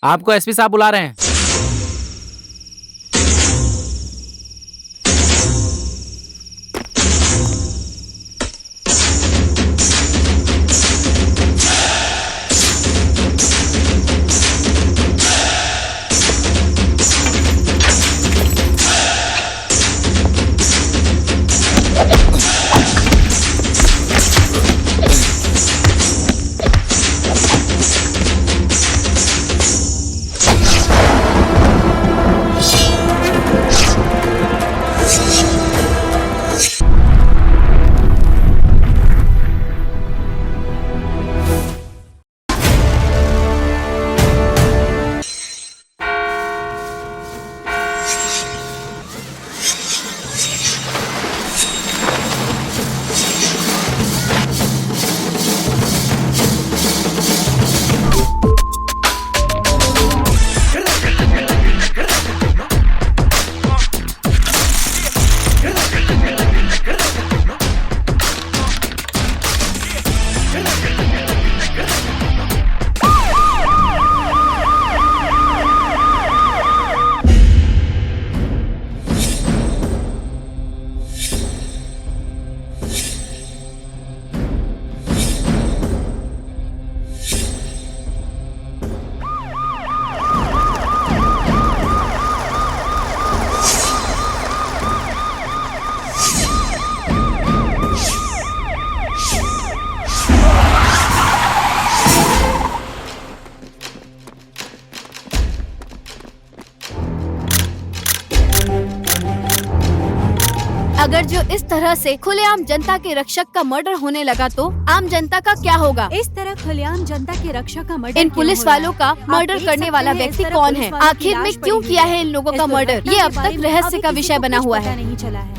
आपको एसपी साहब बुला रहे हैं। अगर जो इस तरह से खुलेआम जनता के रक्षक का मर्डर होने लगा तो आम जनता का क्या होगा? इस तरह खुलेआम जनता के रक्षक का मर्डर इन पुलिस वालों का मर्डर करने वाला व्यक्ति कौन है? आखिर में क्यों किया है इन लोगों का मर्डर? ये अब तक रहस्य का विषय बना हुआ है। नहीं चला है।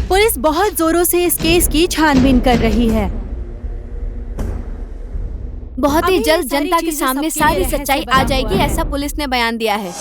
पुलिस बहुत जोरों से इस केस की छानबीन कर रही है। बहुत ही जल्द जनता के सामने सारी सच्चाई आ जाएगी, ऐसा पुलिस ने बयान दिया है।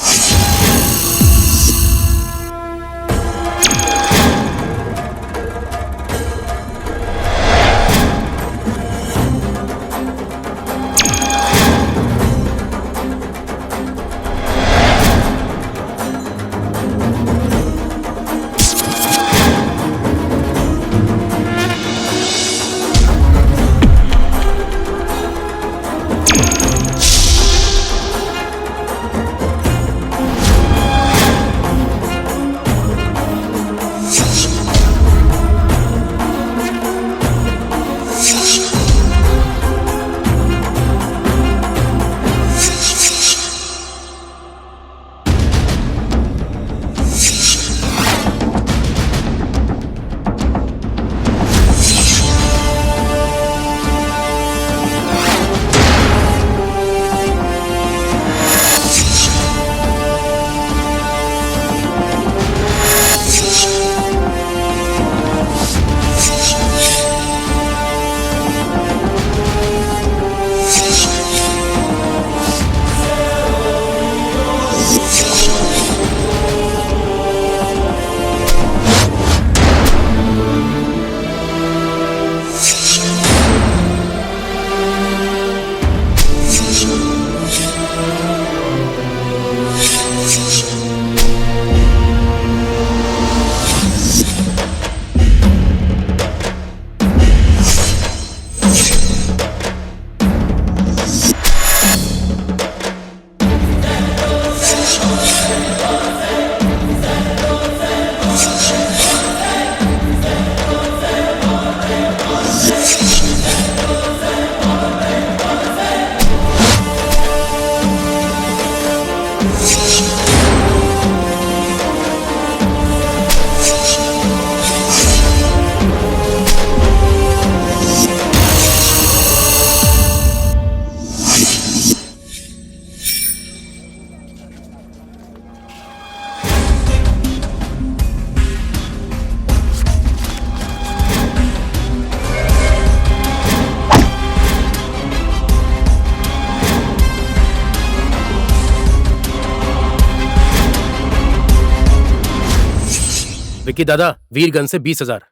विक्की दादा, वीरगन से 20,000।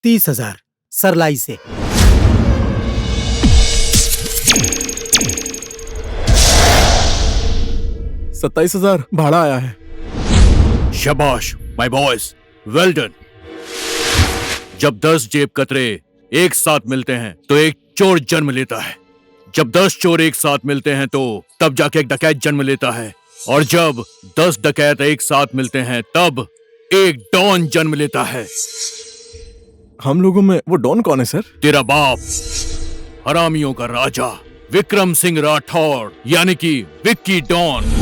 30,000 सरलाई से। 27,000 भाड़ा आया है। शाबाश माय बॉयज, वेल डन। जब 10 जेब कतरे एक साथ मिलते हैं तो एक चोर जन्म लेता है। जब 10 चोर एक साथ मिलते हैं तो तब जाके एक डकैत जन्म लेता है। और जब 10 डकैत एक साथ मिलते हैं तब एक डॉन जन्म लेता है। हम लोगों में वो डॉन कौन है सर? तेरा बाप, हरामियों का राजा विक्रम सिंह राठौड़, यानी कि विक्की डॉन।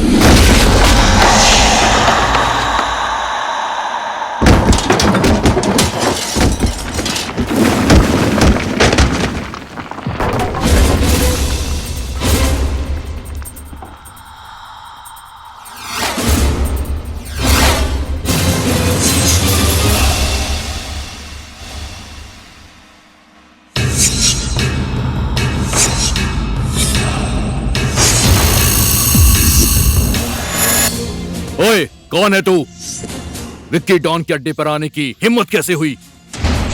ओए, कौन है तू? विक्की डॉन के अड्डे पर आने की हिम्मत कैसे हुई?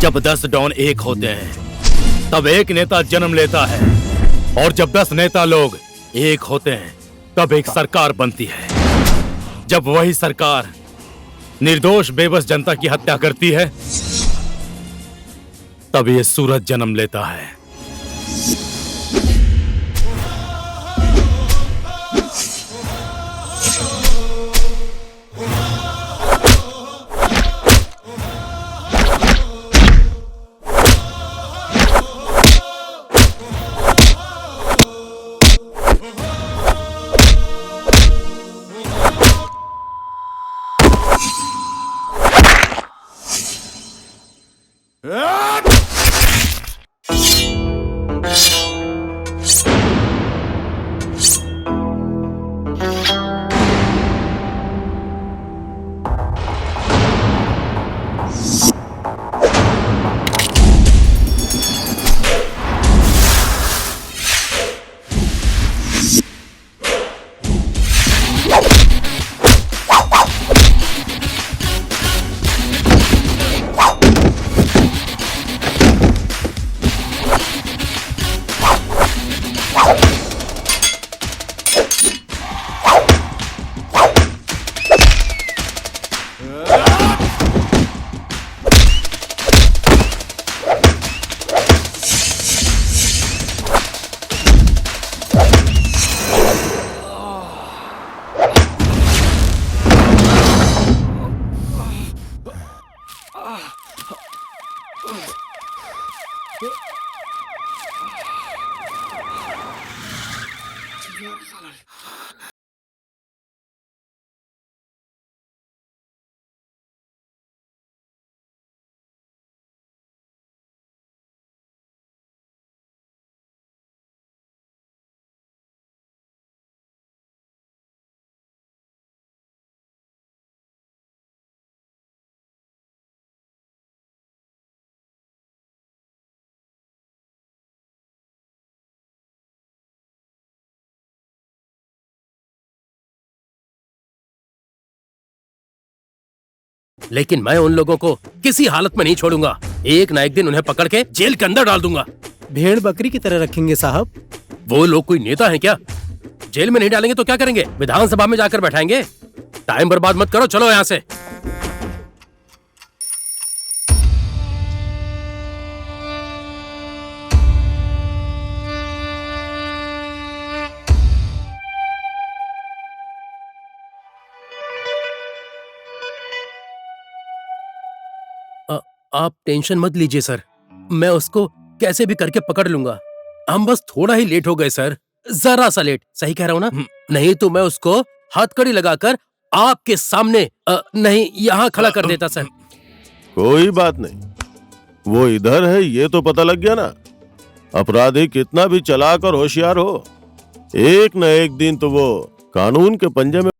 जब 10 डॉन एक होते हैं तब एक नेता जन्म लेता है, और जब 10 नेता लोग एक होते हैं तब एक सरकार बनती है। जब वही सरकार निर्दोष बेबस जनता की हत्या करती है तब ये सूरज जन्म लेता है। लेकिन मैं उन लोगों को किसी हालत में नहीं छोड़ूंगा। एक ना एक दिन उन्हें पकड़ के जेल के अंदर डाल दूंगा। भेड़ बकरी की तरह रखेंगे साहब। वो लोग कोई नेता है क्या? जेल में नहीं डालेंगे तो क्या करेंगे? विधानसभा में जाकर बैठाएंगे। टाइम बर्बाद मत करो, चलो यहाँ से। आप टेंशन मत लीजिए सर, मैं उसको कैसे भी करके पकड़ लूंगा। हम बस थोड़ा ही लेट हो गए सर, जरा सा लेट। सही कह रहा हूं ना? नहीं तो मैं उसको हथकड़ी लगाकर आपके सामने नहीं, यहाँ खड़ा कर देता सर। कोई बात नहीं, वो इधर है ये तो पता लग गया ना। अपराधी कितना भी चालाक और होशियार हो, एक न एक दिन तो वो कानून के पंजे में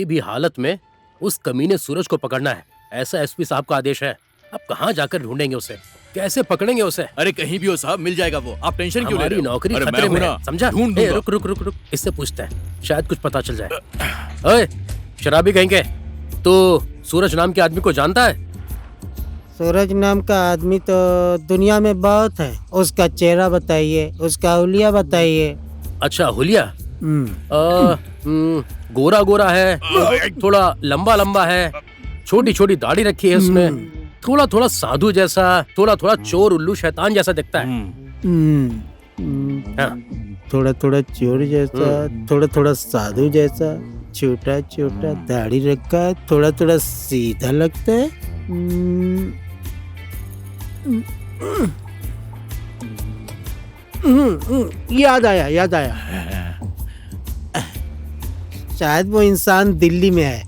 किसी भी हालत में उस कमीने सूरज को पकड़ना है, ऐसा एसपी साहब का आदेश है। अब कहाँ जाकर ढूंढेंगे उसे, कैसे पकड़ेंगे उसे? अरे कहीं भी हो साहब, मिल जाएगा वो, आप टेंशन क्यों ले रहे हमारी हो? नौकरी अरे खतरे मैं में हूं है, ना, समझा? ढूंढ ए, दूंगा। रुक, इससे पूछते हैं, शायद कुछ पता चल जाए। ओए, शराबी कहेंगे, तो सूरज नाम के आदमी को जानता है? सूरज नाम का आदमी तो दुनिया में बहुत है। उसका चेहरा बताइए, उसका हुलिया बताइए। अच्छा, हुलिया? गोरा गोरा है, थोड़ा लंबा लंबा है, छोटी छोटी दाढ़ी रखी है उसने, थोड़ा थोड़ा साधु जैसा, थोड़ा थोड़ा चोर उल्लू शैतान जैसा दिखता है। हाँ। थोड़ा थोड़ा चोर जैसा, थोड़ा थोड़ा साधु जैसा, छोटा छोटा दाढ़ी रखा है, थोड़ा थोड़ा सीधा लगता है। याद आया शायद वो इंसान दिल्ली में है,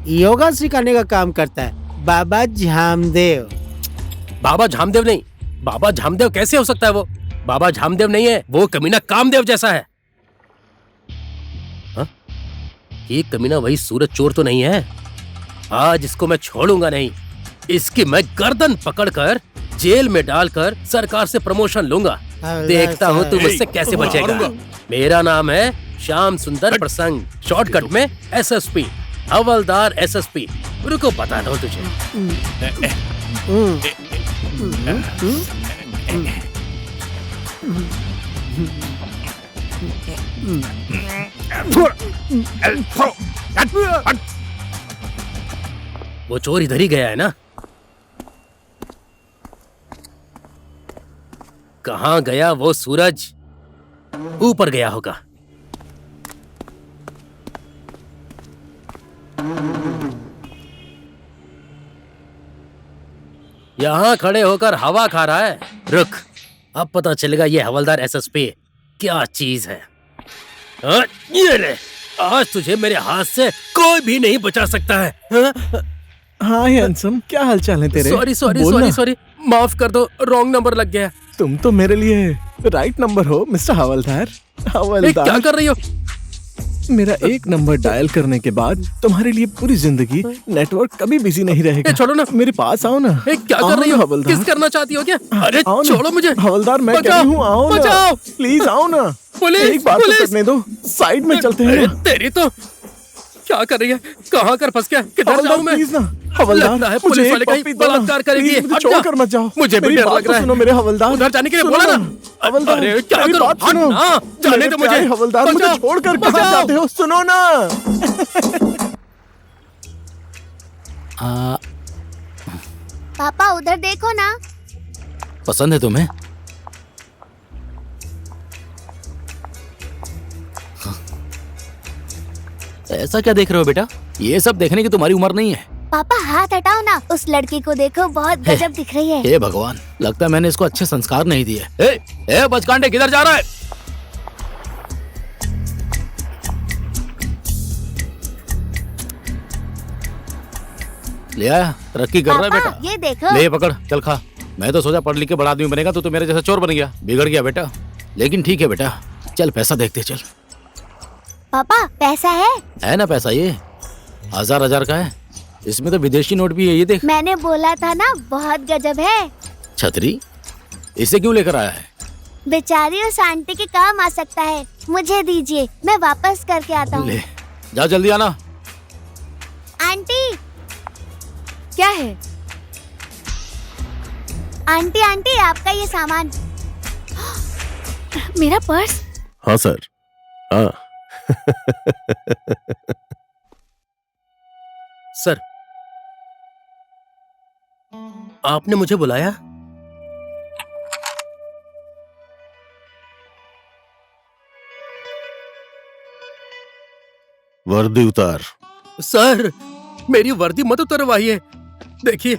योगा सिखाने का काम करता है। बाबा झामदेव। बाबा झामदेव नहीं, बाबा झामदेव कैसे हो सकता है? वो बाबा झामदेव नहीं है, वो कमीना कामदेव जैसा है। हाँ? ये कमीना वही सूरज चोर तो नहीं है? आज इसको मैं छोड़ूंगा नहीं, इसकी मैं गर्दन पकड़कर जेल में डालकर सरकार से प्रमोशन लूंगा। देखता हूँ तू मुझसे कैसे बचेगा। मेरा नाम है श्याम सुंदर प्रसंग, शॉर्टकट में एसएसपी, हवलदार एसएसपी। रुको बताता हूँ तुझे। वो चोर इधर ही गया है ना? कहाँ गया वो सूरज? ऊपर गया होगा। यहाँ खड़े होकर हवा खा रहा है। रुक, अब पता चलेगा ये हवलदार एसएसपी क्या चीज है। ये ले, आज तुझे मेरे हाथ से कोई भी नहीं बचा सकता है। हाँ हैंडसम, क्या हालचाल है तेरे? बोल ना। सॉरी, माफ कर दो, रॉन्ग नंबर लग गया। तुम तो मेरे लिए राइट नंबर हो मिस्टर हवलदार। क्या कर रही हो? मेरा एक नंबर डायल करने के बाद तुम्हारे लिए पूरी जिंदगी नेटवर्क कभी बिजी नहीं रहेगा। छोड़ो ना, मेरे पास आओ ना। क्या कर रही हो? हवलदार, किस करना चाहती हो क्या? अरे आओ ना। छोड़ो मुझे। हवलदार, मैं कह रही हूँ आओ ना, प्लीज आओ ना। एक बात तो करने दो, साइड में चलते हैं। तेरी तो क्या कर रही है? कहाँ कर फंस गया? किधर जाऊँ मैं? प्लीज ना हवलदार, लगता है मुझे पुलिस एक वाले कहीं पप्पी दो ना। बलात्कार करेगी। प्लीज, मुझे हट जा। छोड़कर मत जाओ। मुझे भी मेरी डर बात लग तो रहा है। सुनो मेरे हवलदार। उधर जाने के लिए सुनो बोला ना। हवलदार, अरे क्या मेरी करूं? बात हट सुनो। ना, जाने मेरे दो मुझे। प्यारे हवलदार, मुझे बचाओ, छोड़कर कहाँ बचाओ। जाते हो? सुनो ना। पापा उधर देखो ना। पसंद है तुम्हें? ऐसा क्या देख रहे हो बेटा? ये सब देखने की तुम्हारी उम्र नहीं है। पापा हाथ हटाओ ना, उस लड़की को देखो, बहुत गजब दिख रही है। हे भगवान, लगता है मैंने इसको अच्छे संस्कार नहीं दिए। ए बचकांडे, किधर जा रहा है? ले आया, तरक्की कर रहा है पापा बेटा। ये देखो। ले पकड़, चल खा। मैं तो सोचा पढ़ लिख के बड़ा आदमी बनेगा, तो मेरे जैसा चोर बन गया। बिगड़ गया बेटा, लेकिन ठीक है बेटा, चल पैसा देखते चल। पापा पैसा है ना पैसा? ये हजार का है, इसमें तो विदेशी नोट भी है। ये देख। मैंने बोला था ना, बहुत गजब है। छतरी, इसे क्यों लेकर आया है? बेचारी उस आंटी के काम आ सकता है। मुझे दीजिए, मैं वापस करके आता हूँ। ले जा, जल्दी आना। आंटी, क्या है? आंटी आंटी, आपका ये सामान। मेरा पर्स? हाँ सर, हाँ। सर, आपने मुझे बुलाया? वर्दी उतार। सर, मेरी वर्दी मत उतरवाइए। देखिए,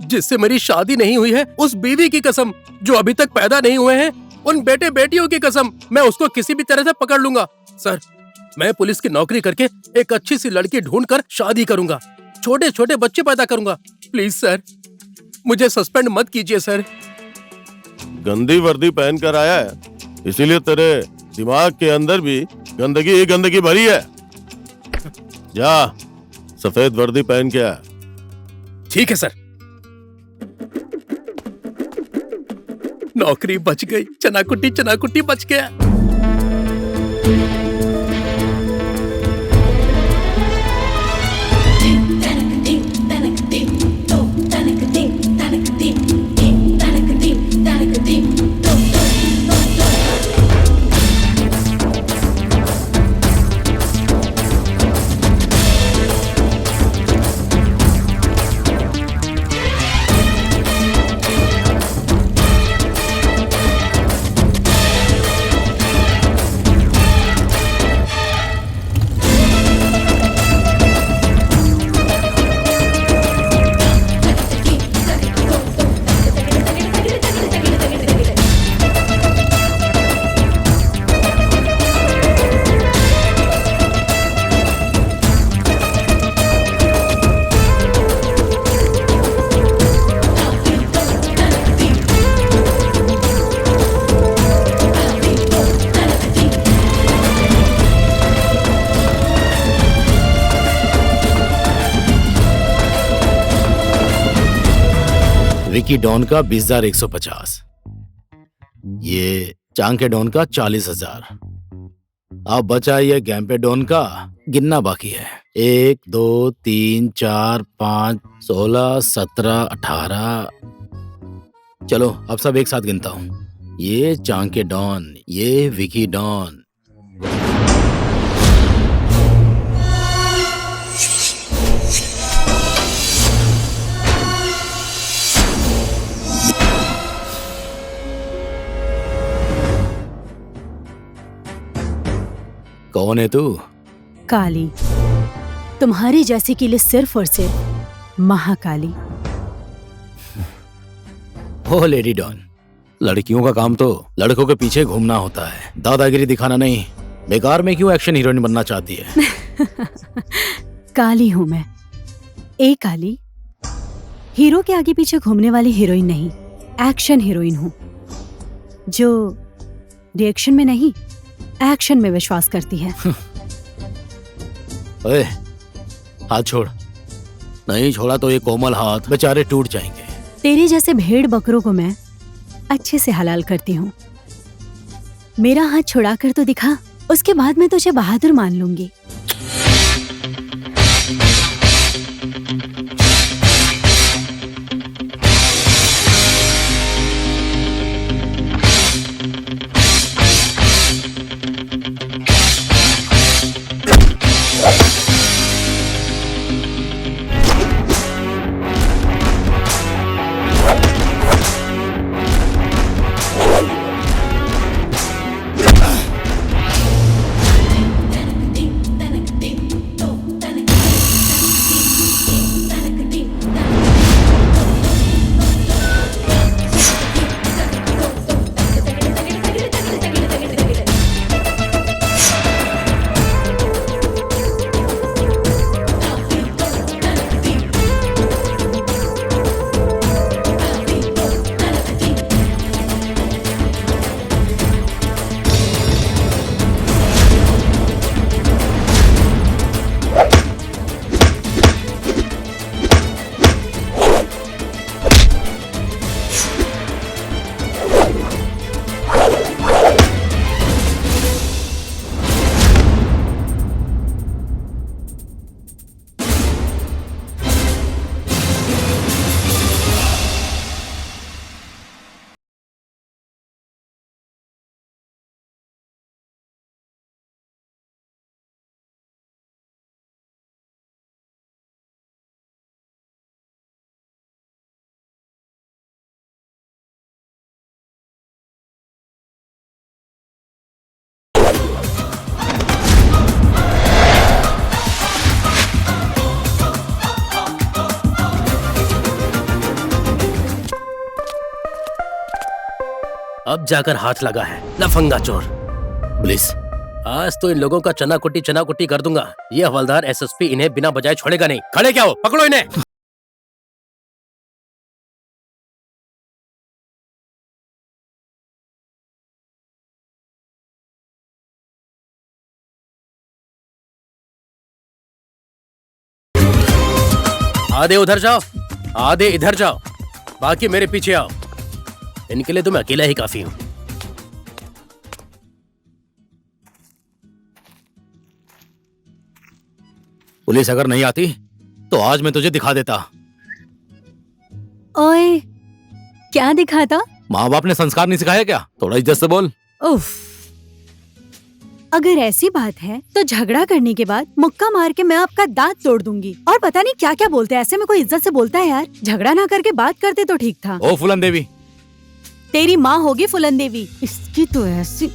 जिससे मेरी शादी नहीं हुई है, उस बीवी की कसम, जो अभी तक पैदा नहीं हुए हैं, उन बेटे बेटियों की कसम, मैं उसको किसी भी तरह से पकड़ लूंगा। सर, मैं पुलिस की नौकरी करके एक अच्छी सी लड़की ढूंढकर शादी करूंगा, छोटे छोटे बच्चे पैदा करूंगा। प्लीज सर, मुझे सस्पेंड मत कीजिए सर। गंदी वर्दी पहन कर आया है, इसीलिए तेरे दिमाग के अंदर भी गंदगी ही गंदगी भरी है। जा सफेद वर्दी पहन के आ। ठीक है सर। नौकरी बच गई, चनाकुटी बच गया। विकी डॉन का 20,150, ये चांग के डॉन का 40,000। अब बचा ये गैम्पे डॉन का गिनना बाकी है। 1 2 3 4 5 16 17 18। चलो अब सब एक साथ गिनता हूं। ये चांग के डॉन, ये विकी डॉन। कौन है तू? काली, तुम्हारी जैसे के लिए सिर्फ और सिर्फ महाकाली। ओ लेडी डॉन, लड़कियों का काम तो लड़कों के पीछे घूमना होता है, दादागिरी दिखाना नहीं। बेकार में क्यों एक्शन हीरोइन बनना चाहती है? काली हूं मैं, एक काली, हीरो के आगे पीछे घूमने वाली हीरोइन नहीं, एक्शन हीरोइन हूं, जो रिएक्शन में नहीं एक्शन में विश्वास करती है। ओए, हाथ छोड़। नहीं छोड़ा तो ये कोमल हाथ बेचारे टूट जाएंगे। तेरे जैसे भेड़ बकरों को मैं अच्छे से हलाल करती हूँ। मेरा हाथ छुड़ा कर तो दिखा, उसके बाद मैं तुझे बहादुर मान लूंगी। अब जाकर हाथ लगा है लफंगा चोर। पुलिस, आज तो इन लोगों का चना कुटी कर दूंगा। ये हवलदार एसएसपी इन्हें बिना बजाए छोड़ेगा नहीं। खड़े क्या हो, पकड़ो इन्हें। आधे उधर जाओ, आधे इधर जाओ, बाकी मेरे पीछे आओ। इनके लिए तो मैं अकेला ही काफी हूँ। पुलिस अगर नहीं आती तो आज मैं तुझे दिखा देता। ओए, क्या दिखाता? माँ बाप ने संस्कार नहीं सिखाया क्या? थोड़ा इज्जत से बोल। उफ, अगर ऐसी बात है तो झगड़ा करने के बाद मुक्का मार के मैं आपका दांत तोड़ दूंगी। और पता नहीं क्या क्या बोलते हैं, ऐसे में कोई इज्जत से बोलता है यार। झगड़ा ना करके बात करते तो ठीक था। ओ फूलन देवी, तेरी माँ होगी फूलन देवी। इसकी तो ऐसी,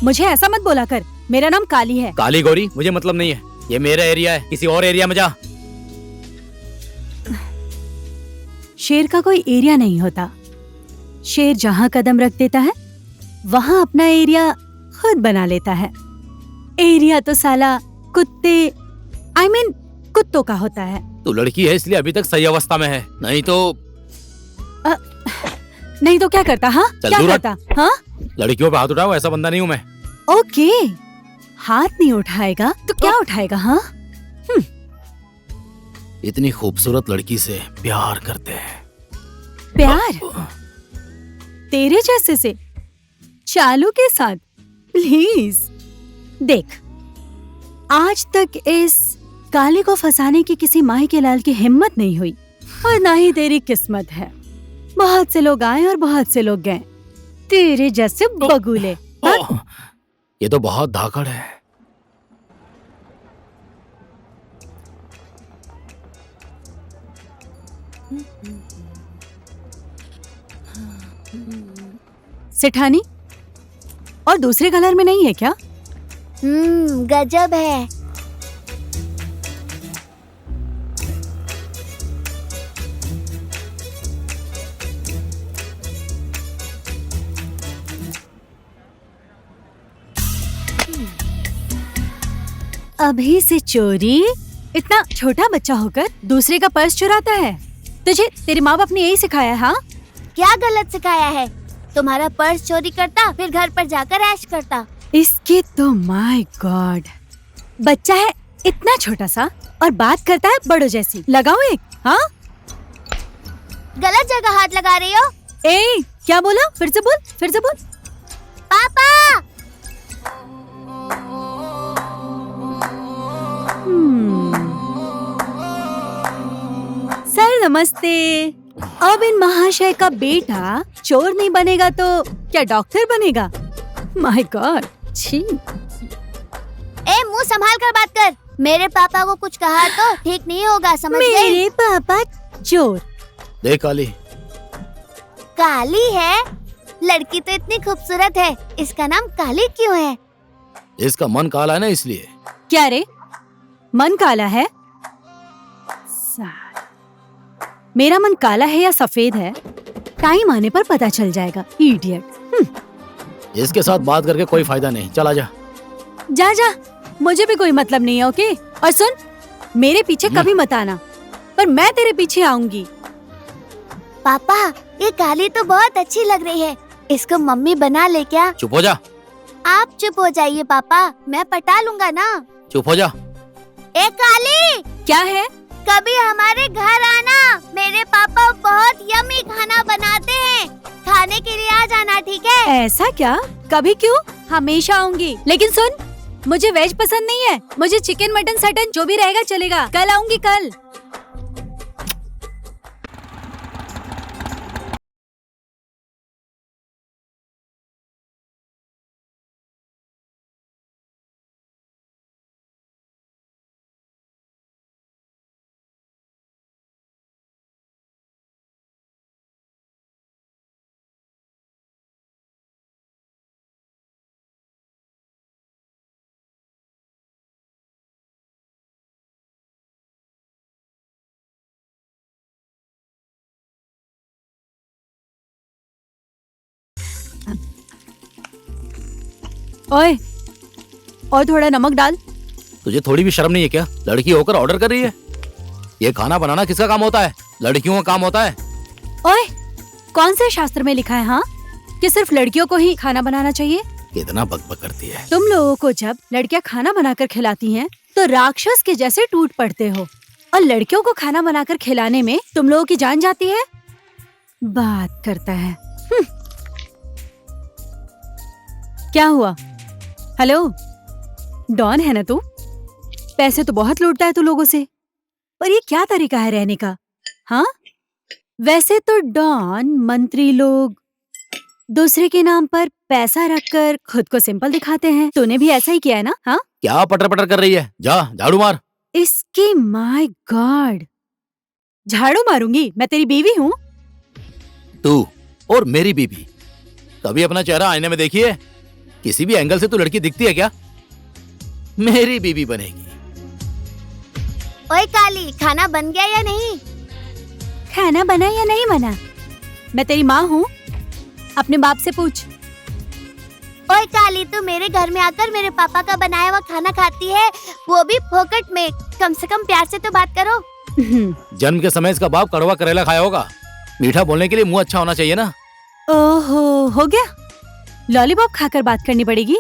मुझे ऐसा मत बोला कर। मेरा नाम काली है। काली गौरी मुझे मतलब नहीं है, ये मेरा एरिया है, किसी और एरिया में जा। शेर का कोई एरिया नहीं होता। शेर जहाँ कदम रख देता है वहाँ अपना एरिया खुद बना लेता है। एरिया तो साला कुत्ते कुत्तों का होता है। तू लड़की है इसलिए अभी तक सही अवस्था में है, नहीं तो क्या करता? हाँ, चल क्या दूर हट। करता? हाँ, लड़कियों पे हाथ उठाओ, ऐसा बंदा नहीं हूँ मैं। ओके, हाथ नहीं उठाएगा तो क्या उठाएगा? हाँ, इतनी खूबसूरत लड़की से प्यार करते हैं। प्यार तेरे जैसे से चालू के साथ? प्लीज देख, आज तक इस काली को फंसाने की किसी माही के लाल की हिम्मत नहीं हुई, और ना ही तेरी किस्मत है। बहुत से लोग आए और बहुत से लोग गए, तेरे जैसे बगुले। ये तो बहुत धाकड़ है। सेठानी, और दूसरे कलर में नहीं है क्या? गजब है। अभी से चोरी? इतना छोटा बच्चा होकर दूसरे का पर्स चुराता है? तुझे तेरे माँ बाप ने यही सिखाया है? हाँ, क्या गलत सिखाया है? तुम्हारा पर्स चोरी करता, फिर घर पर जाकर ऐश करता। इसके तो माय गॉड, बच्चा है इतना छोटा सा और बात करता है बड़ों जैसी। लगाओ एक। हाँ, गलत जगह हाथ लगा रही हो। ए, क्या बोला? फिर से बोल, फिर से बोल। पापा! सर नमस्ते। अब इन महाशय का बेटा चोर नहीं बनेगा तो क्या डॉक्टर बनेगा? माय गॉड, छी। ए, मुंह संभाल कर बात कर। मेरे पापा को कुछ कहा तो ठीक नहीं होगा, समझ गई? मेरे पापा चोर? देख काली, काली है? लड़की तो इतनी खूबसूरत है, इसका नाम काली क्यों है? इसका मन काला है ना, इसलिए। क्या रे, मन काला है? मेरा मन काला है या सफेद है टाइम आने पर पता चल जाएगा। इडियट। इसके साथ बात करके कोई फायदा नहीं, चला जा। जा जा, मुझे भी कोई मतलब नहीं है। ओके, और सुन, मेरे पीछे कभी मत आना, पर मैं तेरे पीछे आऊंगी। पापा, ये काली तो बहुत अच्छी लग रही है, इसको मम्मी बना ले क्या? चुप हो जा। आप चुप हो जाइए पापा, मैं पटा लूंगा ना। चुप हो जा। ए काली, क्या है? कभी हमारे घर आना, मेरे पापा बहुत यम्मी खाना बनाते हैं, खाने के लिए आ जाना, ठीक है? ऐसा क्या? कभी क्यों, हमेशा आऊंगी। लेकिन सुन, मुझे वेज पसंद नहीं है, मुझे चिकन मटन सटन जो भी रहेगा चलेगा। कल आऊंगी, कल। ओए, और थोड़ा नमक डाल। तुझे थोड़ी भी शर्म नहीं है क्या? लड़की होकर ऑर्डर कर रही है। ये खाना बनाना किसका काम होता है? लड़कियों का काम होता है। ओए, कौन से शास्त्र में लिखा है हाँ कि सिर्फ लड़कियों को ही खाना बनाना चाहिए? कितना बकबक करती है। तुम लोगों को जब लड़कियां खाना बनाकर खिलाती हैं तो राक्षस के जैसे टूट पड़ते हो। और लड़कियों को खाना बनाकर खिलाने में तुम लोगों की जान जाती है। बात करता है। क्या हुआ? हेलो, डॉन है ना तू? पैसे तो बहुत लूटता है तू लोगों से, पर ये क्या तरीका है रहने का? हाँ, वैसे तो डॉन मंत्री लोग दूसरे के नाम पर पैसा रखकर खुद को सिंपल दिखाते हैं। तूने भी ऐसा ही किया है ना? हाँ, क्या पटर पटर कर रही है? जा झाड़ू मार। इसकी माय गॉड, झाड़ू मारूंगी? मैं तेरी बीवी हूँ। तू और मेरी बीबी, कभी अपना चेहरा आईने में देखी है? किसी भी एंगल से तू लड़की दिखती है क्या? मेरी बीबी बनेगी। ओए काली, खाना बन गया या नहीं? खाना बना या नहीं बना? मैं तेरी माँ हूँ, अपने बाप से पूछ। ओए काली, तू मेरे घर में आकर मेरे पापा का बनाया हुआ खाना खाती है, वो भी फोकट में। कम से कम प्यार से तो बात करो। जन्म के समय इसका बाप कड़वा करेला खाया होगा। मीठा बोलने के लिए मुंह अच्छा होना चाहिए ना। ओहो, हो गया? लॉलीपॉप खाकर बात करनी पड़ेगी?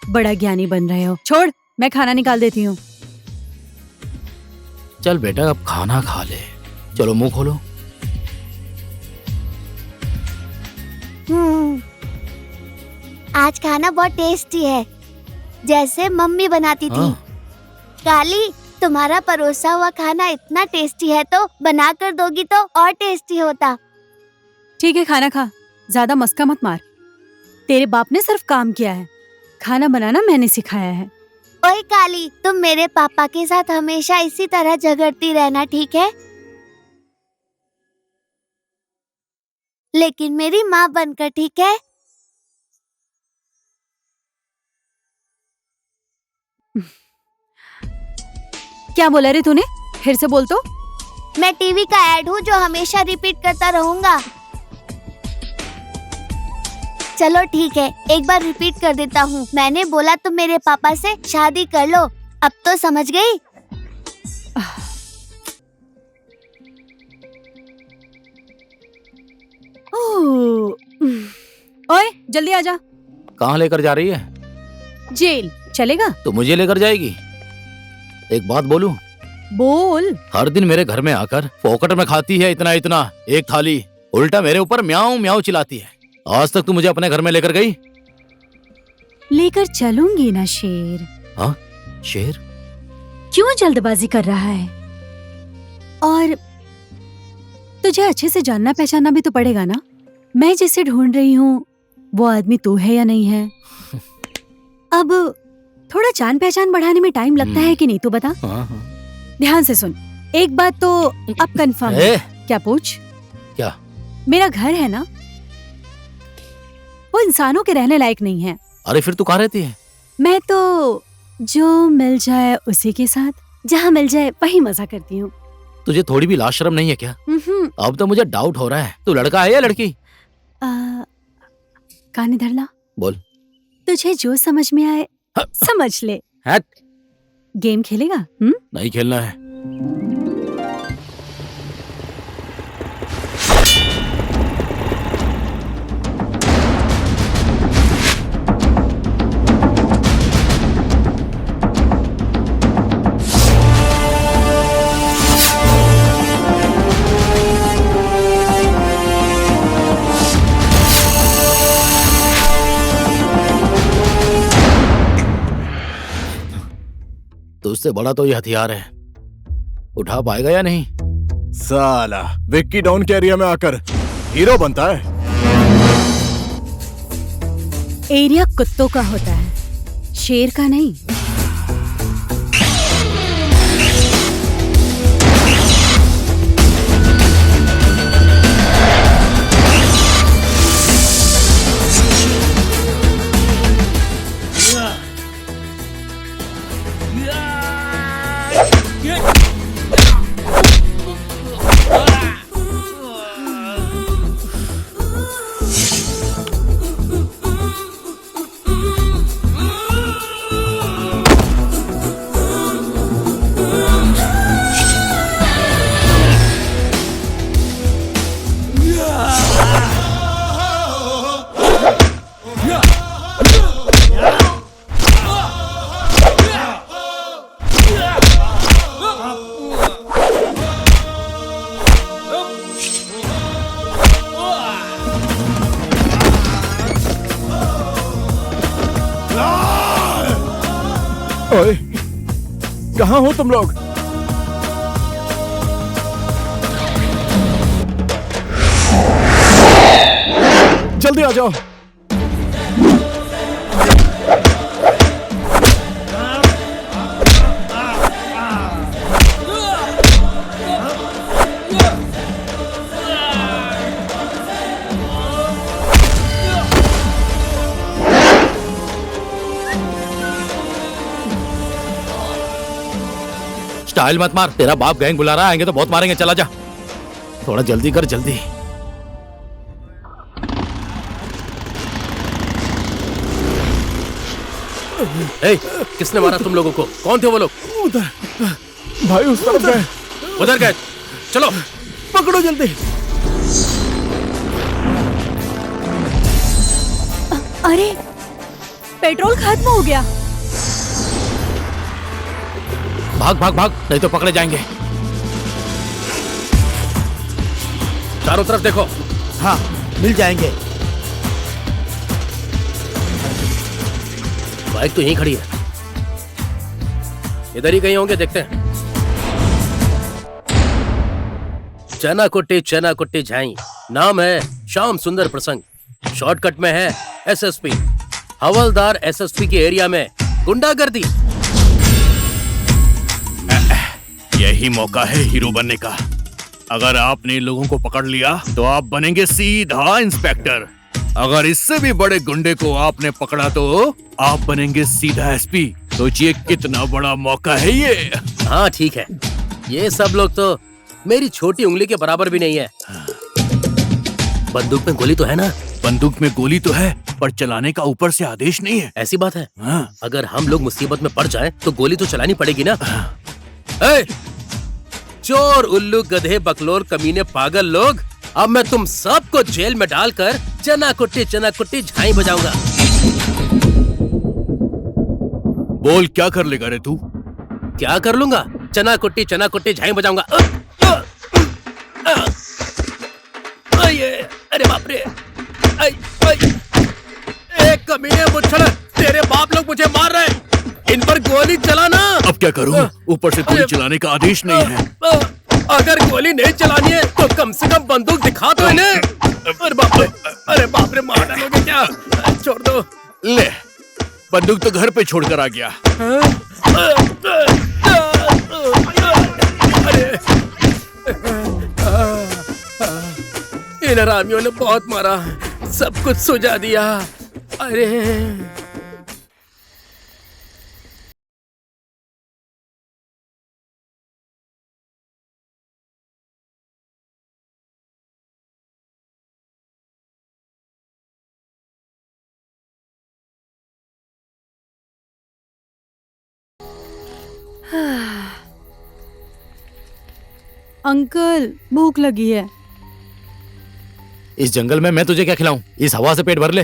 बड़ा ज्ञानी बन रहे हो। छोड़, मैं खाना निकाल देती हूँ। चल बेटा, अब खाना खा ले। चलो मुंह खोलो। आज खाना बहुत टेस्टी है, जैसे मम्मी बनाती थी। हाँ। काली, तुम्हारा परोसा हुआ खाना इतना टेस्टी है तो बना कर दोगी तो और टेस्टी होता। ठीक है, खाना खा, ज्यादा मस्का मत मार। तेरे बाप ने सिर्फ काम किया है, खाना बनाना मैंने सिखाया है। ओए काली, तुम मेरे पापा के साथ हमेशा इसी तरह झगड़ती रहना, ठीक है? लेकिन मेरी माँ बनकर, ठीक है? क्या बोला रे तूने? फिर से बोल तो। मैं टीवी का ऐड हूँ जो हमेशा रिपीट करता रहूंगा। चलो ठीक है, एक बार रिपीट कर देता हूँ। मैंने बोला तुम मेरे पापा से शादी कर लो। अब तो समझ गई? ओए, जल्दी आजा। कहाँ लेकर जा रही है? जेल चलेगा? तो मुझे लेकर जाएगी? एक बात बोलूं? बोल। हर दिन मेरे घर में आकर फोकट में खाती है इतना इतना एक थाली, उल्टा मेरे ऊपर म्याऊं म्याऊं चिल्लाती है। आज तक तू मुझे अपने घर में लेकर गई? लेकर चलूंगी ना शेर। हाँ, शेर? क्यों जल्दबाजी कर रहा है? और तुझे अच्छे से जानना पहचानना भी तो पड़ेगा ना। मैं जिसे ढूंढ रही हूँ वो आदमी तू है या नहीं है। अब थोड़ा जान पहचान बढ़ाने में टाइम लगता है कि नहीं, तू बता। हाँ, हाँ। ध्यान से सुन, एक बात तो अब कंफर्म है। क्या पूछ? क्या? मेरा घर है ना, वो इंसानों के रहने लायक नहीं है। अरे फिर तू कहाँ रहती है? मैं तो जो मिल जाए उसी के साथ, जहाँ मिल जाए वही मजा करती हूँ। तुझे थोड़ी भी लाज शर्म नहीं है क्या? अब तो मुझे डाउट हो रहा है, तू लड़का है या लड़की? कान इधर ला। बोल। तुझे जो समझ में आए समझ ले। हट। गेम खेलेगा? नहीं खेलना है। तुझसे बड़ा तो ये हथियार है, उठा पाएगा या नहीं? साला विक्की डॉन के एरिया में आकर हीरो बनता है। एरिया कुत्तों का होता है, शेर का नहीं। ओए, कहाँ हो तुम लोग? जल्दी आ जाओ। स्टाइल मत मार, तेरा बाप गैंग बुला रहा है, आएंगे तो बहुत मारेंगे। चला जा, थोड़ा जल्दी कर, जल्दी। ए, किसने मारा तुम लोगों को? कौन थे वो लोग? उधर भाई, उस तरफ गए। उधर गए? चलो पकड़ो जल्दी। अरे पेट्रोल खत्म हो गया। भाग भाग भाग, नहीं तो पकड़े जाएंगे। चारों तरफ देखो। हाँ, मिल जाएंगे। बाइक तो यहीं खड़ी है, इधर ही कहीं होंगे, देखते हैं। चना कुट्टी झाई, नाम है श्याम सुंदर प्रसंग, शॉर्टकट में है एसएसपी। हवलदार एसएसपी के एरिया में गुंडागर्दी। यही मौका है हीरो बनने का। अगर आपने इन लोगों को पकड़ लिया तो आप बनेंगे सीधा इंस्पेक्टर। अगर इससे भी बड़े गुंडे को आपने पकड़ा तो आप बनेंगे सीधा एसपी। सोचिए कितना बड़ा मौका है ये। हाँ ठीक है, ये सब लोग तो मेरी छोटी उंगली के बराबर भी नहीं है। बंदूक में गोली तो है ना? बंदूक में गोली तो है, पर चलाने का ऊपर से आदेश नहीं है। ऐसी बात है? हाँ। अगर हम लोग मुसीबत में पड़ जाएं तो गोली तो चलानी पड़ेगी ना। ए, चोर, उल्लू, गधे, बकलोल, कमीने, पागल लोग, अब मैं तुम सबको जेल में डालकर चना कुट्टी झाई बजाऊंगा। बोल, क्या कर लेगा रे तू? क्या कर लूंगा? चना कुट्टी झाई बजाऊंगा। अरे बाप रे! एक कमीने मुच्छड़, तेरे बाप लोग मुझे मार रहे हैं, इन पर गोली चलाना। अब क्या करूं? ऊपर से गोली चलाने का आदेश नहीं है। अगर गोली नहीं चलानी है तो कम से कम बंदूक दिखा दो इन्हें। अरे बाप रे, मार डालोगे क्या? छोड़ दो। ले, बंदूक तो घर पे छोड़कर आ गया। इन हरामियों ने बहुत मारा, सब कुछ सुझा दिया। अरे अंकल, भूख लगी है। इस जंगल में मैं तुझे क्या खिलाऊं? इस हवा से पेट भर ले।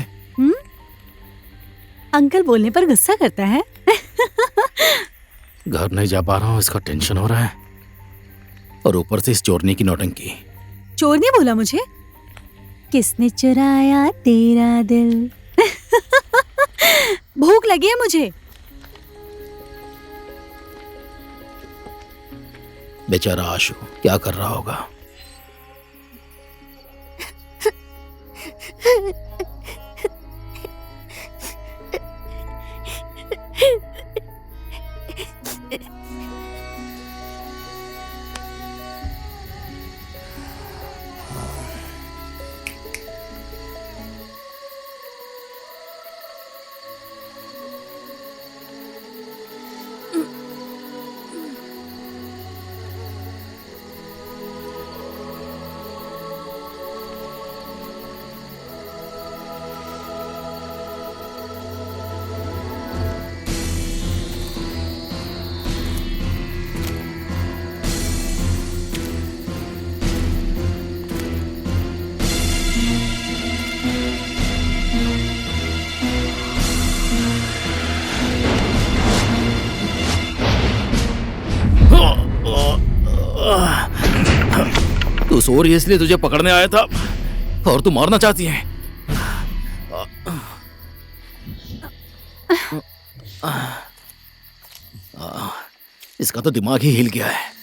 अंकल बोलने पर गुस्सा करता है। घर नहीं जा पा रहा हूँ, इसका टेंशन हो रहा है, और ऊपर से इस चोरनी की नौटंकी। चोर ने बोला मुझे? किसने चुराया तेरा दिल? भूख लगी है मुझे। बेचारा आशु क्या कर रहा होगा? तू सो रही है इसलिए तुझे पकड़ने आया था, और तू मारना चाहती है। इसका तो दिमाग ही हिल गया है।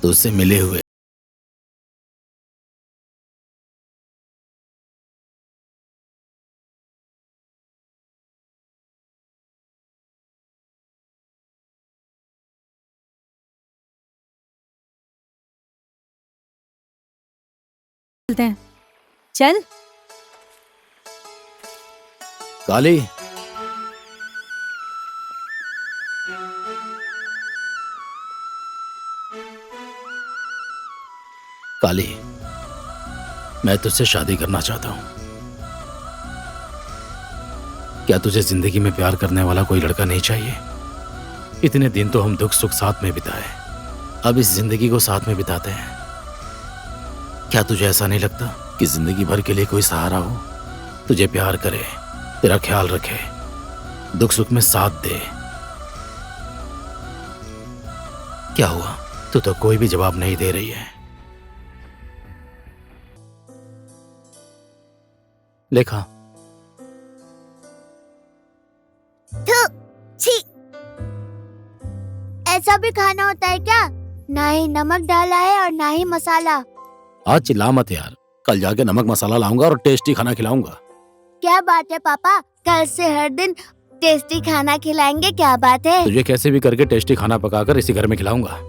तो उससे मिले हुए चलते हैं। चल। काली, काली, मैं तुझसे शादी करना चाहता हूं। क्या तुझे जिंदगी में प्यार करने वाला कोई लड़का नहीं चाहिए? इतने दिन तो हम दुख सुख साथ में बिताए, अब इस जिंदगी को साथ में बिताते हैं। क्या तुझे ऐसा नहीं लगता कि जिंदगी भर के लिए कोई सहारा हो, तुझे प्यार करे, तेरा ख्याल रखे, दुख सुख में साथ दे? क्या हुआ, तू तो कोई भी जवाब नहीं दे रही है। लेखा, थू, छी। ऐसा भी खाना होता है क्या? ना ही नमक डाला है और ना ही मसाला। आज चिल्ला मत यार, कल जाके नमक मसाला लाऊंगा और टेस्टी खाना खिलाऊंगा। क्या बात है पापा, कल से हर दिन टेस्टी खाना खिलाएंगे, क्या बात है? तुझे कैसे भी करके टेस्टी खाना पकाकर इसी घर में खिलाऊंगा।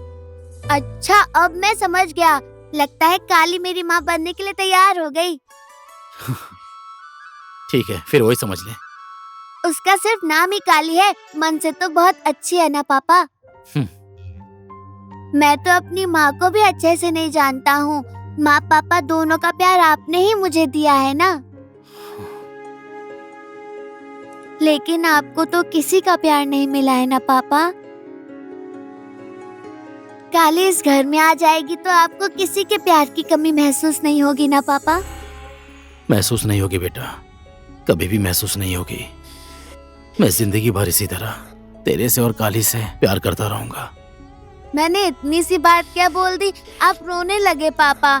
अच्छा, अब मैं समझ गया। लगता है काली मेरी माँ बनने के लिए तैयार हो गई। ठीक है, फिर वही समझ ले। उसका सिर्फ नाम ही काली है, मन से तो बहुत अच्छी है ना पापा। मैं तो अपनी माँ को भी अच्छे से नहीं जानता हूँ। माँ पापा दोनों का प्यार आपने ही मुझे दिया है ना। लेकिन आपको तो किसी का प्यार नहीं मिला है ना पापा। काली इस घर में आ जाएगी तो आपको किसी के प्यार की कमी महसूस नहीं होगी ना पापा। महसूस नहीं होगी बेटा, कभी भी महसूस नहीं होगी। मैं जिंदगी भर इसी तरह तेरे से और काली से प्यार करता रहूंगा। मैंने इतनी सी बात क्या बोल दी, आप रोने लगे पापा।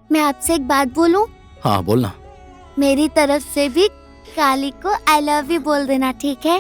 मैं आपसे एक बात बोलूं? हाँ बोलना। मेरी तरफ से भी काली को आई लव यू बोल देना, ठीक है?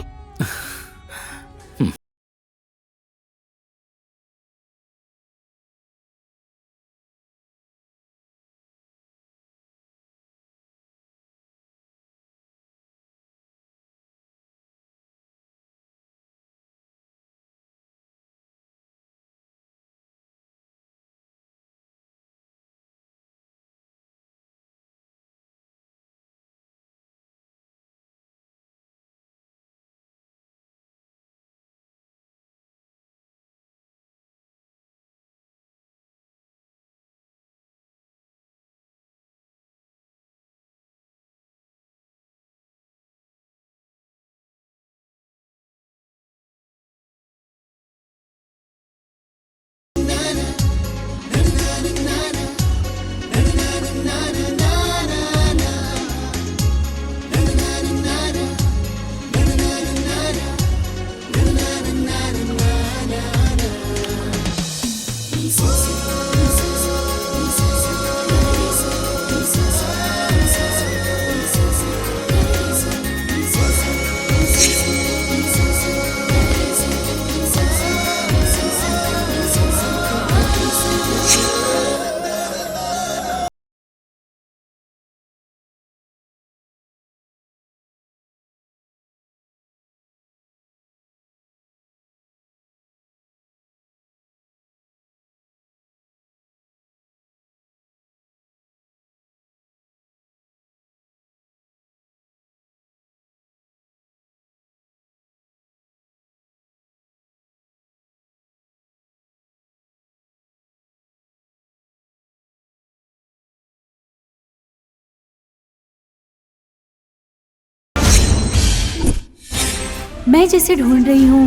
मैं जिसे ढूंढ रही हूँ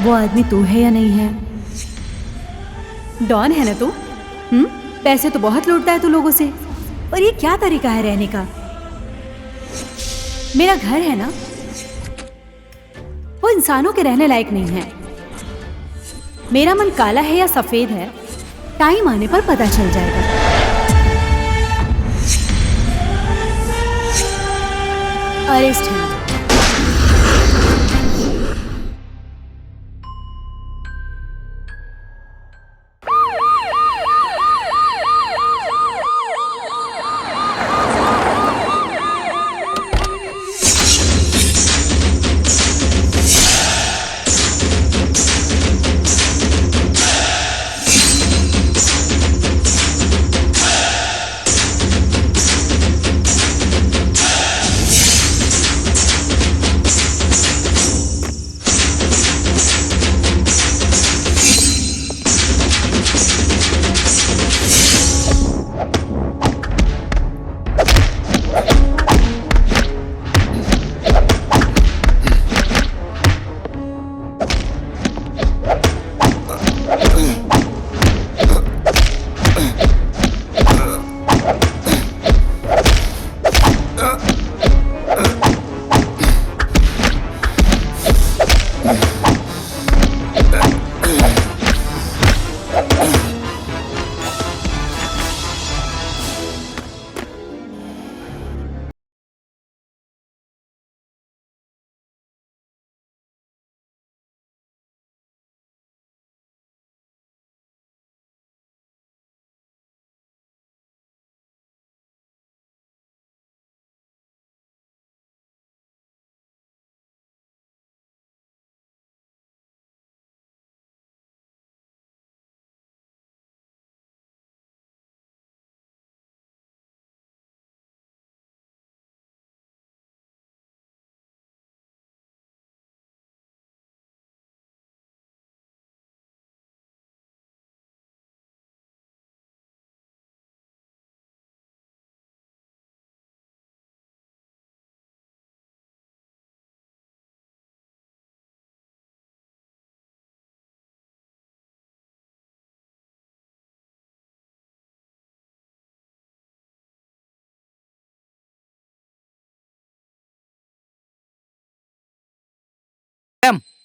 वो आदमी तू है या नहीं है? डॉन है ना तू? पैसे तो बहुत लूटता है तू लोगों से। और ये क्या तरीका है रहने का? मेरा घर है ना, वो इंसानों के रहने लायक नहीं है। मेरा मन काला है या सफेद है, टाइम आने पर पता चल जाएगा। अरेस्ट है।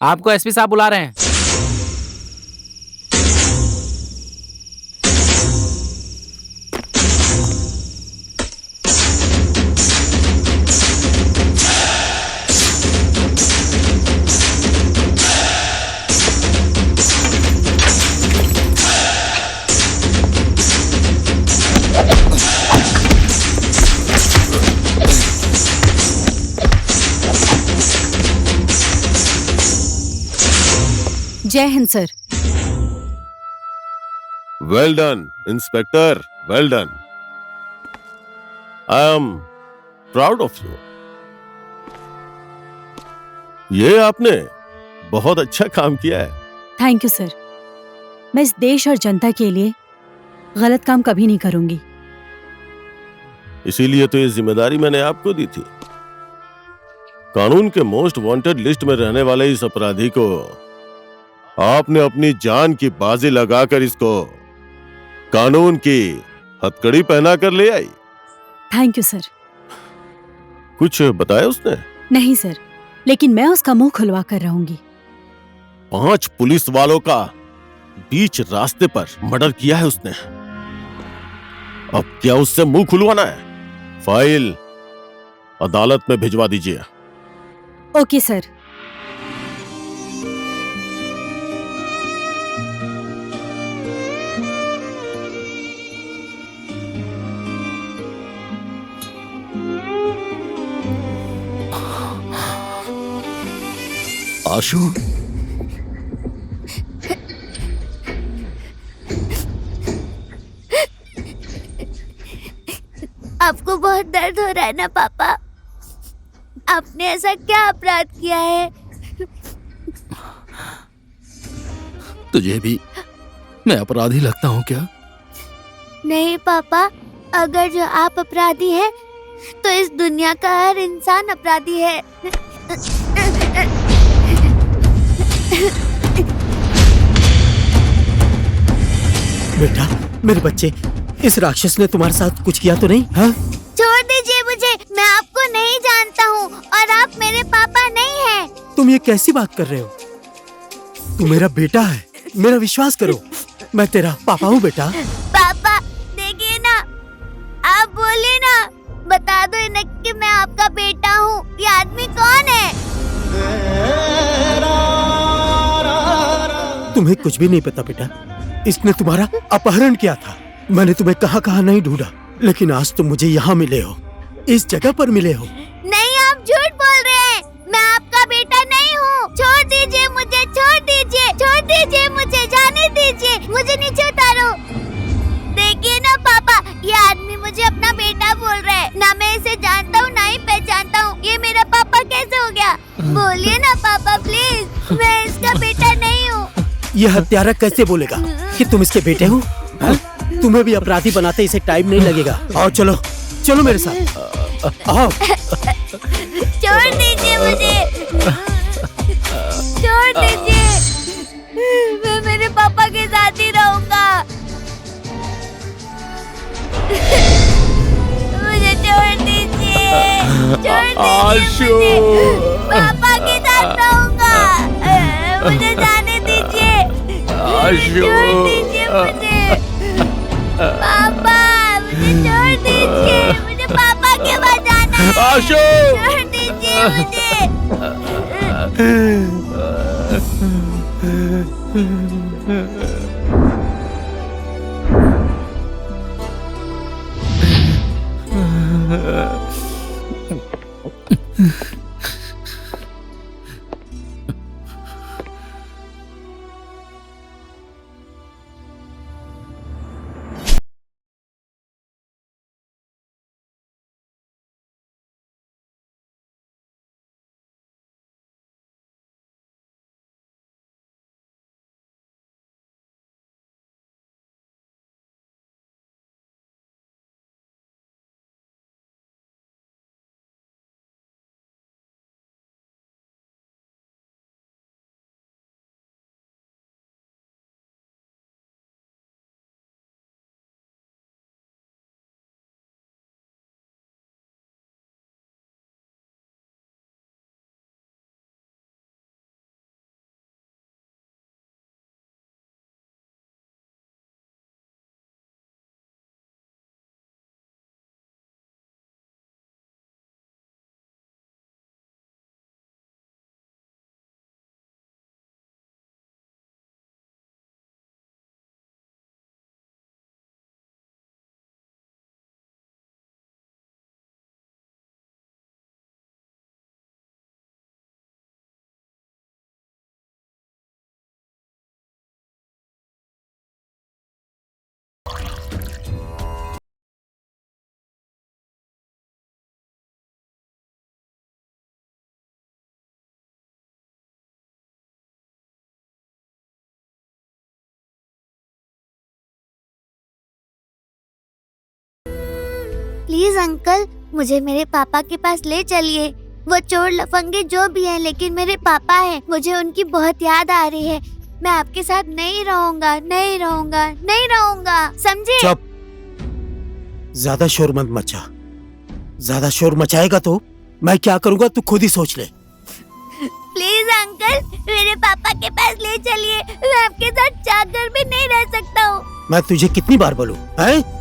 आपको एसपी साहब बुला रहे हैं। जय Hind sir. Well done inspector, well done. I am proud of you. ये आपने बहुत अच्छा काम किया है। Thank you sir. मैं इस देश और जनता के लिए गलत काम कभी नहीं करूंगी। इसीलिए तो ये जिम्मेदारी मैंने आपको दी थी। कानून के मोस्ट वांटेड लिस्ट में रहने वाले इस अपराधी को आपने अपनी जान की बाजी लगाकर इसको कानून की हथकड़ी पहना कर ले आई। Thank you sir. कुछ बताया उसने? नहीं सर, लेकिन मैं उसका मुंह खुलवा कर रहूंगी। 5 पुलिस वालों का बीच रास्ते पर मर्डर किया है उसने। अब क्या उससे मुंह खुलवाना है? फाइल अदालत में भिजवा दीजिए। Okay sir. आशु, आपको बहुत दर्द हो रहा है ना पापा? आपने ऐसा क्या अपराध किया है? तुझे भी मैं अपराधी लगता हूँ क्या? नहीं पापा, अगर जो आप अपराधी हैं, तो इस दुनिया का हर इंसान अपराधी है। बेटा, मेरे बच्चे, इस राक्षस ने तुम्हारे साथ कुछ किया तो नहीं? हाँ? छोड़ दीजिए मुझे, मैं आपको नहीं जानता हूँ और आप मेरे पापा नहीं हैं। तुम ये कैसी बात कर रहे हो? तू मेरा बेटा है, मेरा विश्वास करो। मैं तेरा पापा हूँ बेटा। पापा देखिए ना, आप बोलिए ना, बता दो इन्हें कि मैं आपका बेटा हूँ। ये आदमी कौन है? तुम्हें कुछ भी नहीं पता बेटा। इसने तुम्हारा अपहरण किया था। मैंने तुम्हें कहाँ कहाँ नहीं ढूंढा, लेकिन आज तुम मुझे यहाँ मिले हो, इस जगह पर मिले हो। नहीं, आप झूठ बोल रहे हैं। मैं आपका बेटा नहीं हूँ। छोड़ दीजिए मुझे, छोड़ दीजिए, छोड़ दीजिए मुझे, जाने दीजिए, मुझे नीचे उतारो। देखिए ना पापा, ये आदमी मुझे अपना बेटा बोल रहा है। ना मैं इसे जानता हूँ, ना ही पहचानता हूँ। ये मेरा पापा कैसे हो गया? बोलिए ना पापा प्लीज, मैं इसका बेटा नहीं हूँ। ये हत्यारा कैसे बोलेगा कि तुम इसके बेटे हो? हाँ? तुम्हें भी अपराधी बनाते इसे टाइम नहीं लगेगा। आओ चलो, चलो मेरे साथ आओ। छोड़ दीजिए मुझे, छोड़ दीजिए। मैं मेरे पापा के साथ ही रहूंगा। मुझे छोड़ दीजिए, छोड़ दीजिए मुझे। पापा के साथ रहूंगा। मुझे जाने दीजिए, छोड़ दीजिए मुझे। पापा मुझे छोड़ दीजिए, मुझे पापा के पास जाना है। छोड़ दीजिए मुझे। प्लीज अंकल, मुझे मेरे पापा के पास ले चलिए। वो चोर लफंगे जो भी हैं, लेकिन मेरे पापा हैं। मुझे उनकी बहुत याद आ रही है। मैं आपके साथ नहीं रहूंगा, नहीं रहूंगा, नहीं रहूंगा, समझे? चुप, ज्यादा शोर मत मचा। ज्यादा शोर मचाएगा तो मैं क्या करूंगा तू खुद ही सोच ले। प्लीज अंकल, मेरे पापा के पास ले चलिए। मैं आपके साथ चाहकर भी नहीं रह सकता हूँ। मैं तुझे कितनी बार बोलूं, हैं?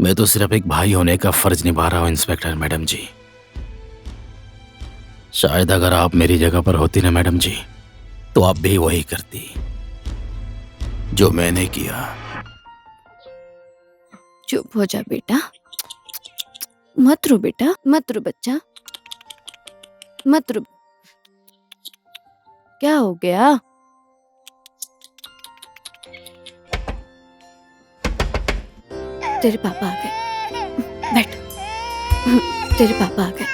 मैं तो सिर्फ एक भाई होने का फर्ज निभा रहा हूं इंस्पेक्टर मैडम जी। शायद अगर आप मेरी जगह पर होती ना मैडम जी, तो आप भी वही करती जो मैंने किया। चुप हो जा बेटा, मत रो बेटा, मत रो बच्चा, मत रो। क्या हो गया? तेरे पापा आ गए, बैठ। तेरे पापा आ गए।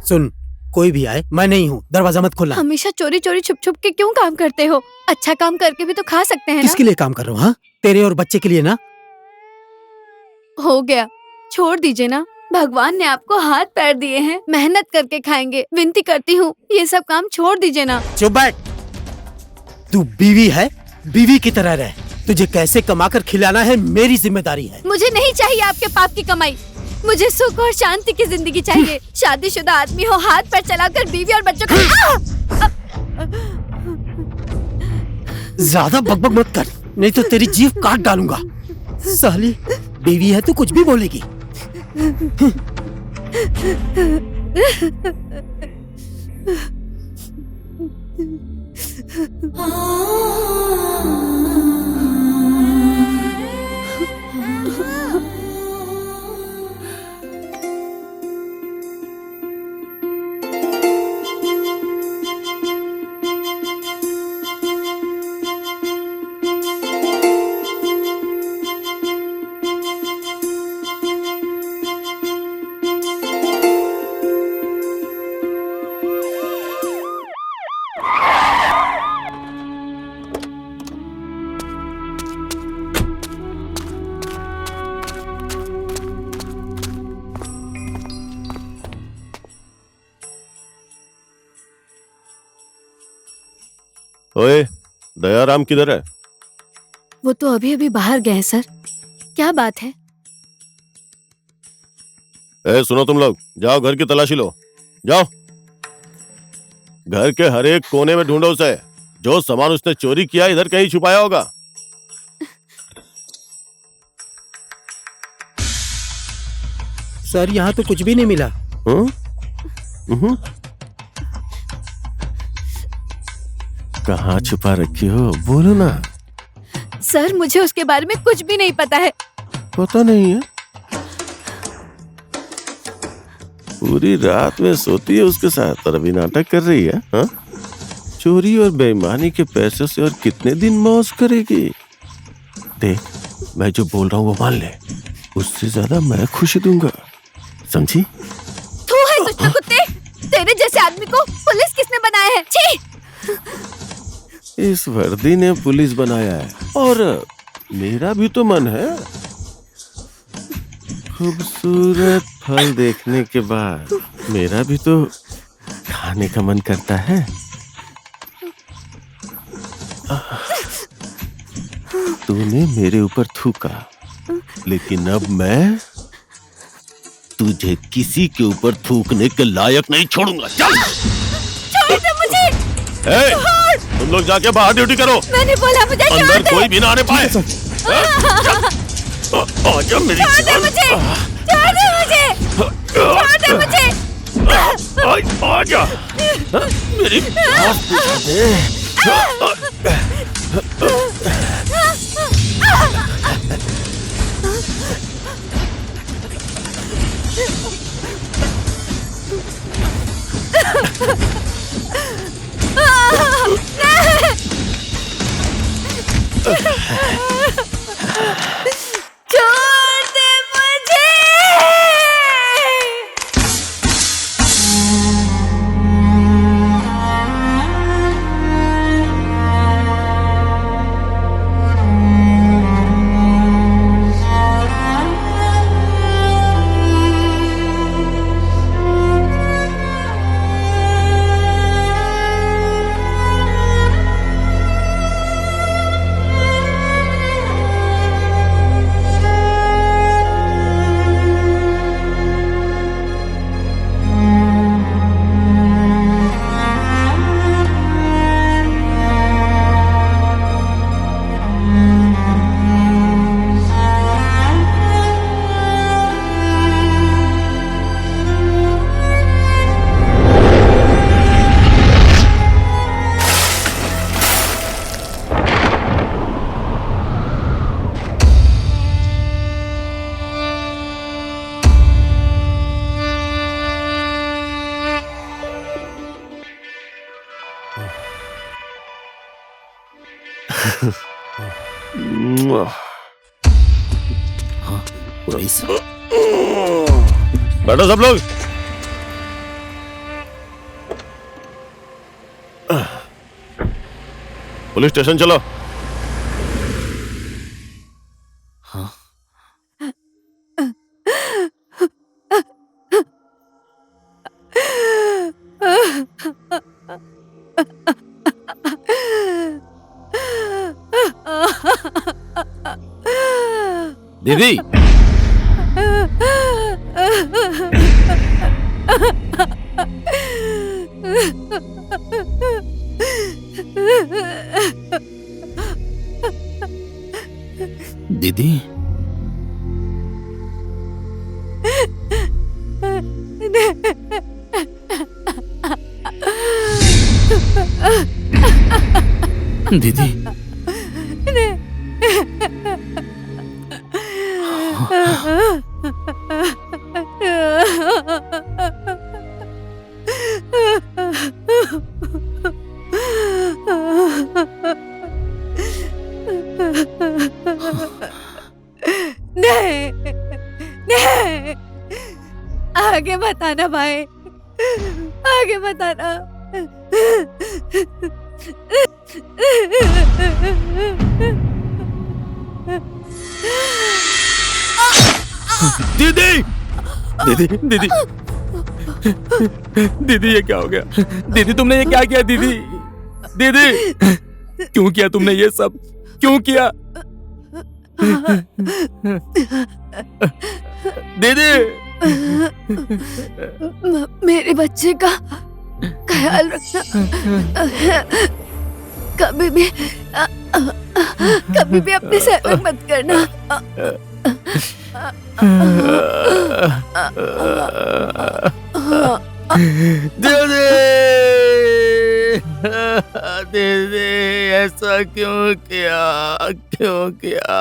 सुन, कोई भी आए, मैं नहीं हूँ, दरवाजा मत खोलना। हमेशा चोरी चोरी छुप छुप के क्यों काम करते हो? अच्छा काम करके भी तो खा सकते हैं ना? किसके लिए काम कर रहा हूँ? हाँ, तेरे और बच्चे के लिए ना। हो गया, छोड़ दीजिए ना। भगवान ने आपको हाथ पैर दिए हैं, मेहनत करके खाएंगे। विनती करती हूँ, ये सब काम छोड़ दीजिए ना। चुप बैठ। तू बीवी है, बीवी की तरह रह। तुझे कैसे कमाकर खिलाना है मेरी जिम्मेदारी है। मुझे नहीं चाहिए आपके पाप की कमाई, मुझे सुख और शांति की जिंदगी चाहिए। शादीशुदा आदमी हो, हाथ पैर चलाकर बीवी और बच्चों को। ज्यादा बकबक मत कर, नहीं तो तेरी जीभ काट डालूंगा। साली, बीवी है तो कुछ भी बोलेगी। ओए, दयाराम किधर है? वो तो अभी अभी बाहर गए हैं सर। क्या बात है? सुनो तुम लोग, जाओ घर की तलाशी लो, जाओ। घर के हर एक कोने में ढूंढो उसे। जो सामान उसने चोरी किया इधर कहीं छुपाया होगा। सर, यहाँ तो कुछ भी नहीं मिला। कहाँ छुपा रखी हो, बोलो ना। सर, मुझे उसके बारे में कुछ भी नहीं पता है। पता नहीं है? पूरी रात में सोती है उसके साथ और अभी नाटक कर रही है। हाँ? चोरी और बेईमानी के पैसे से और कितने दिन मौज करेगी। देख, मैं जो बोल रहा हूँ वो मान ले, उससे ज्यादा मैं खुशी दूंगा, समझी? तू है दुष्ट कुत्ते, तेरे जैसे आदमी को पुलिस किसने बनाया है? छी! इस वर्दी ने पुलिस बनाया है, और मेरा भी तो मन है। खूबसूरत फल देखने के बाद मेरा भी तो खाने का मन करता है। तूने मेरे ऊपर थूका, लेकिन अब मैं तुझे किसी के ऊपर थूकने के लायक नहीं छोड़ूंगा। चल! छोड़ दे मुझे! तुम लोग जाके बाहर ड्यूटी करो। मैंने बोला मुझे छोड़ अंदर दे! कोई भी ना आने पाए। आजा मेरी छोड़ दे मुझे! छोड़ दे मुझे! छोड़ दे मुझे! आजा मेरी बात बुझा दे। छोड़ दे मुझे! पुलिस। बैठो सब लोग। पुलिस स्टेशन चलो। दीदी, दीदी, दीदी, नहीं, नहीं, आगे बताना भाई, आगे बताना। दीदी, दीदी दीदी दीदी, ये क्या हो गया? दीदी, तुमने ये क्या किया? दीदी, दीदी, क्यों किया तुमने ये सब? क्यों किया? दीदी, मेरे बच्चे का ख्याल रखना। कभी भी अपने से अलग मत करना। दीदी, दीदी, ऐसा क्यों किया? क्यों किया?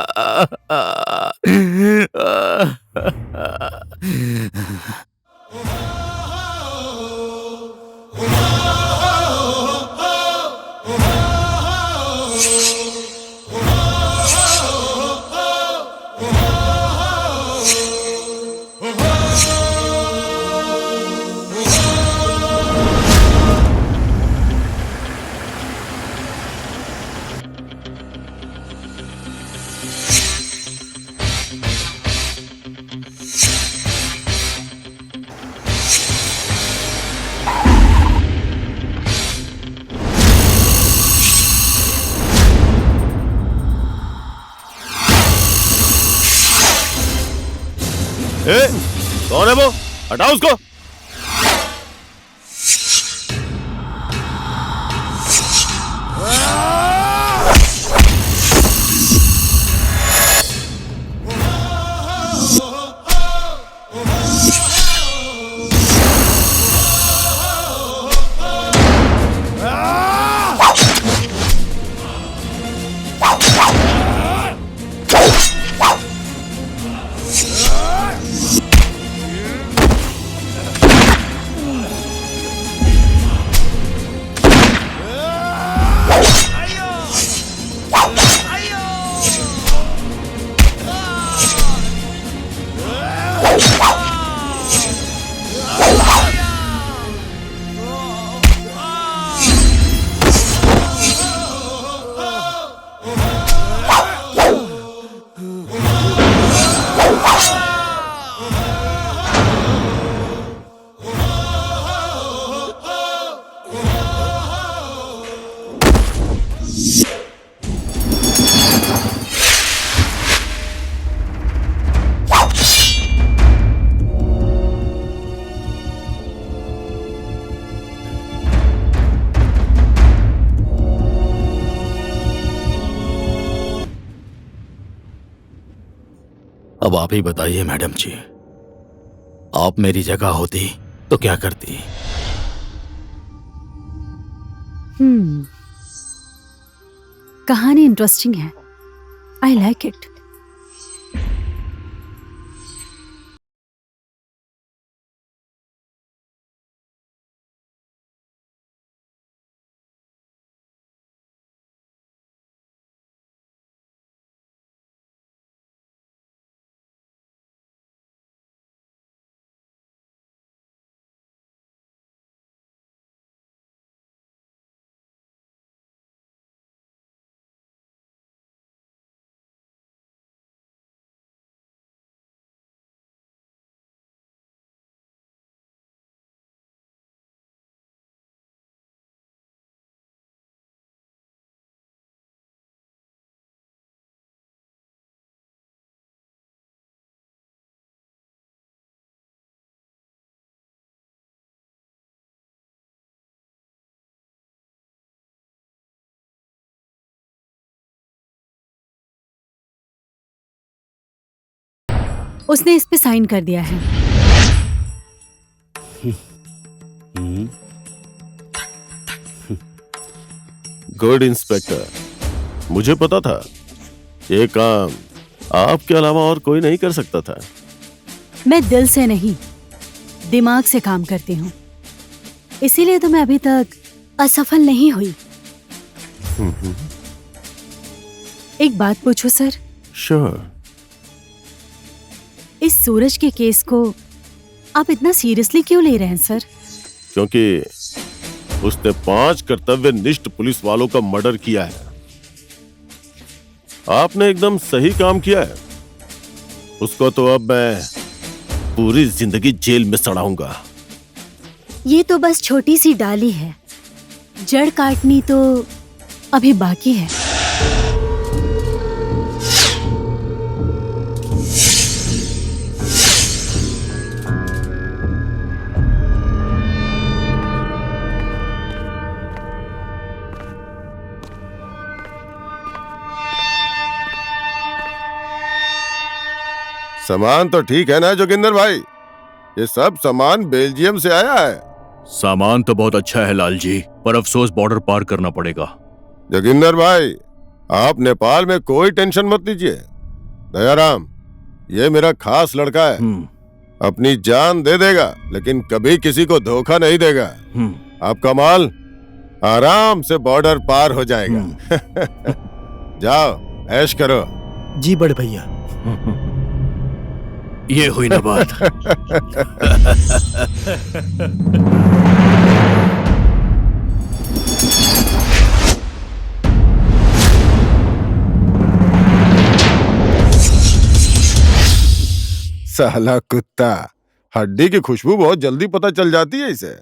ए, कौन है वो? हटाओ उसको। अब आप ही बताइए मैडम जी, आप मेरी जगह होती तो क्या करती? कहानी इंटरेस्टिंग है। I like it. उसने इस पे साइन कर दिया है। गुड इंस्पेक्टर, मुझे पता था ये काम आपके अलावा और कोई नहीं कर सकता था। मैं दिल से नहीं, दिमाग से काम करती हूँ, इसीलिए तो मैं अभी तक असफल नहीं हुई। एक बात पूछूं सर? श्योर। इस सूरज के केस को आप इतना सीरियसली क्यों ले रहे हैं सर? क्योंकि उसने 5 कर्तव्यनिष्ठ पुलिस वालों का मर्डर किया है। आपने एकदम सही काम किया है। उसको तो अब मैं पूरी जिंदगी जेल में सड़ाऊंगा। ये तो बस छोटी सी डाली है, जड़ काटनी तो अभी बाकी है। सामान तो ठीक है ना जोगिंदर भाई? ये सब सामान बेल्जियम से आया है। सामान तो बहुत अच्छा है लाल जी, पर अफसोस बॉर्डर पार करना पड़ेगा। जोगिंदर भाई, आप नेपाल में कोई टेंशन मत लीजिए। दयाराम, ये मेरा खास लड़का है, अपनी जान दे देगा लेकिन कभी किसी को धोखा नहीं देगा। आपका माल आराम से बॉर्डर पार हो जाएगा। जाओ ऐश करो। जी बड़े भैया। ये हुई ना बात। साला कुत्ता, हड्डी की खुशबू बहुत जल्दी पता चल जाती है इसे।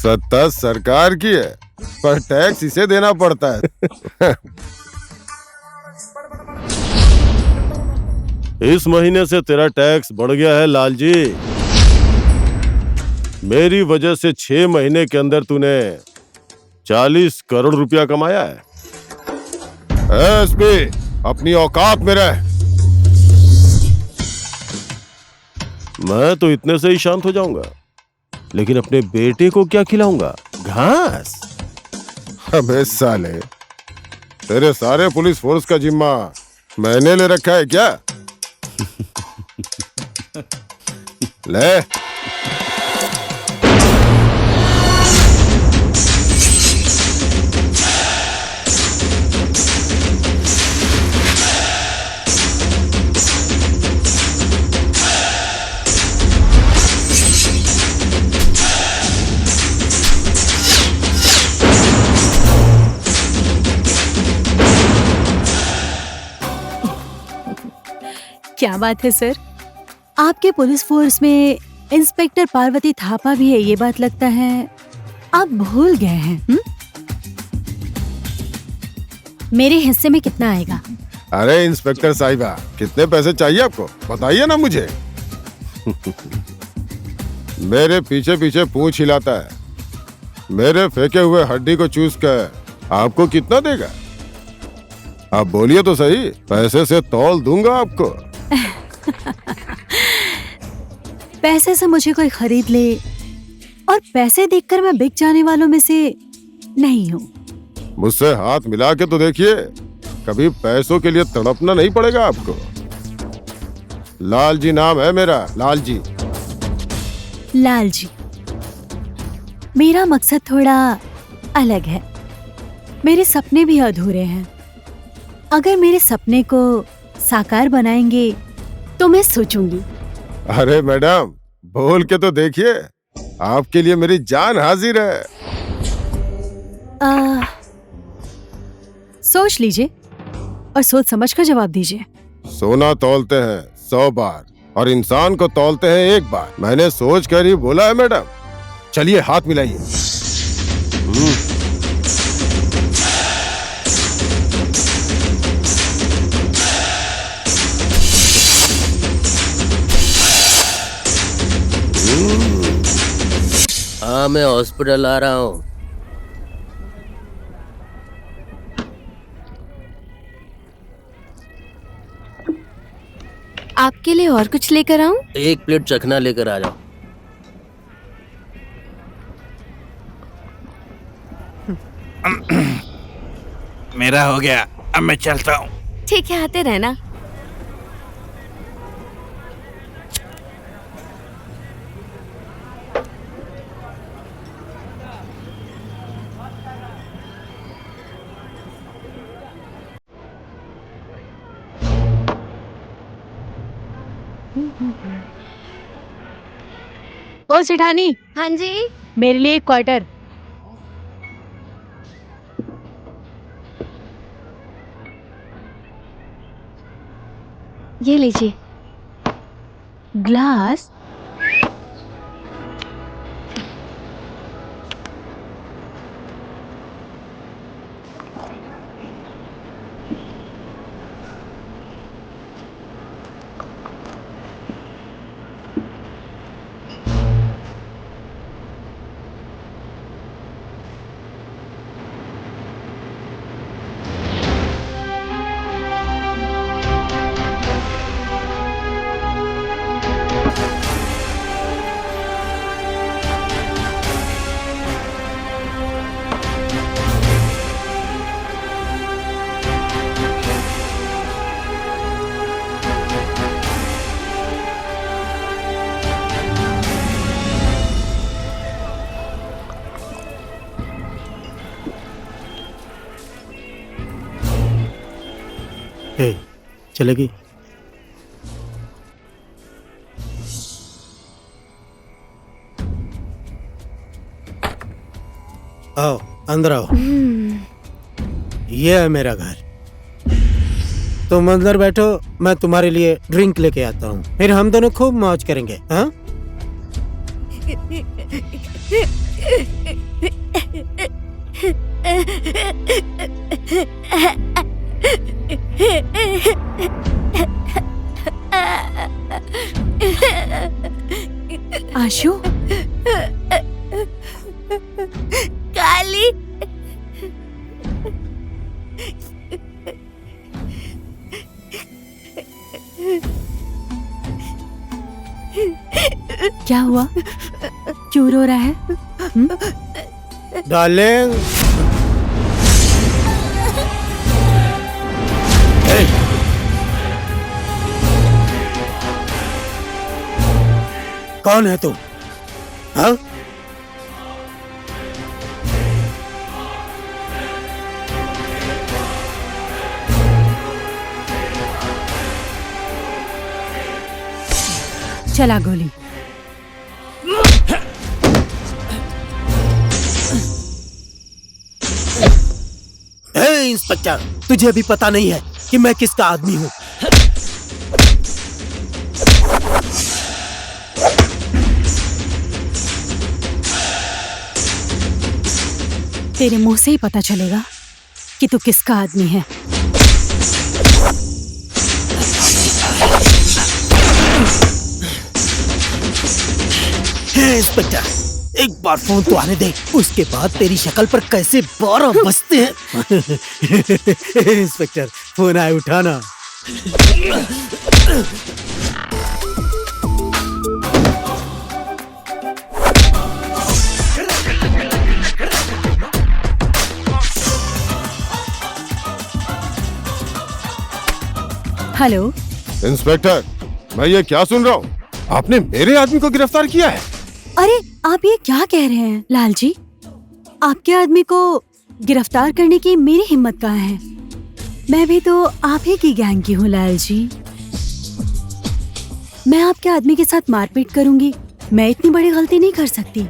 सत्ता सरकार की है, पर टैक्स इसे देना पड़ता है। इस महीने से तेरा टैक्स बढ़ गया है लाल जी। मेरी वजह से 6 महीने के अंदर तूने 40 करोड़ रुपया कमाया है। एसपी, अपनी औकात में रह। मैं तो इतने से ही शांत हो जाऊंगा, लेकिन अपने बेटे को क्या खिलाऊंगा? घास? अबे साले, तेरे सारे पुलिस फोर्स का जिम्मा मैंने ले रखा है क्या? ले। क्या बात है सर, आपके पुलिस फोर्स में इंस्पेक्टर पार्वती थापा भी है, ये बात लगता है आप भूल गए हैं। मेरे हिस्से में कितना आएगा? अरे इंस्पेक्टर साहिबा, कितने पैसे चाहिए आपको? बताइए ना मुझे। मेरे पीछे पीछे पूंछ हिलाता है, मेरे फेंके हुए हड्डी को चूस कर आपको कितना देगा? आप बोलिए तो सही, पैसे से तौल दूंगा आपको। पैसे से मुझे कोई खरीद ले और पैसे देखकर मैं बिक जाने वालों में से नहीं हूँ। मुझसे हाथ मिला के तो देखिए, कभी पैसों के लिए तड़पना नहीं पड़ेगा आपको। लाल जी नाम है मेरा, लाल जी। लाल जी, मेरा मकसद थोड़ा अलग है। मेरे सपने भी अधूरे हैं। अगर मेरे सपने को साकार बनाएंगे तो मैं सोचूंगी। अरे मैडम, बोल के तो देखिए, आपके लिए मेरी जान हाजिर है। सोच लीजिए और सोच समझ कर जवाब दीजिए। सोना तौलते हैं 100 बार और इंसान को तौलते हैं 1 बार। मैंने सोच कर ही बोला है मैडम। चलिए हाथ मिलाइए। हाँ, मैं हॉस्पिटल आ रहा हूँ। आपके लिए और कुछ लेकर आऊं? एक प्लेट चखना लेकर आ जाओ। मेरा हो गया, अब मैं चलता हूँ। ठीक है, आते रहना। ओ सेठानी, हाँ जी। मेरे लिए एक क्वार्टर। ये लीजिए। ग्लास? हे, चलेगी? आओ, अंदर आओ। ये है मेरा घर। तुम अंदर बैठो, मैं तुम्हारे लिए ड्रिंक लेके आता हूँ, फिर हम दोनों खूब मौज करेंगे। हाँ? आशु, काली, क्या हुआ? क्यों रो रहा है? डार्लिंग, कौन है तुम? हाँ? चला गोली। इंस्पेक्टर, तुझे अभी पता नहीं है कि मैं किसका आदमी हूँ। तेरे मुंह से ही पता चलेगा कि तू किसका आदमी है। इंस्पेक्टर, एक बार फोन तो आने दे, उसके बाद तेरी शक्ल पर कैसे 12 बजते हैं। इंस्पेक्टर, फोन आए, उठाना। हेलो इंस्पेक्टर, मैं ये क्या सुन रहा हूँ? आपने मेरे आदमी को गिरफ्तार किया है? अरे आप ये क्या कह रहे हैं लाल जी? आपके आदमी को गिरफ्तार करने की मेरी हिम्मत कहाँ है? मैं भी तो आप ही की गैंग की हूँ लाल जी। मैं आपके आदमी के साथ मारपीट करूंगी? मैं इतनी बड़ी गलती नहीं कर सकती।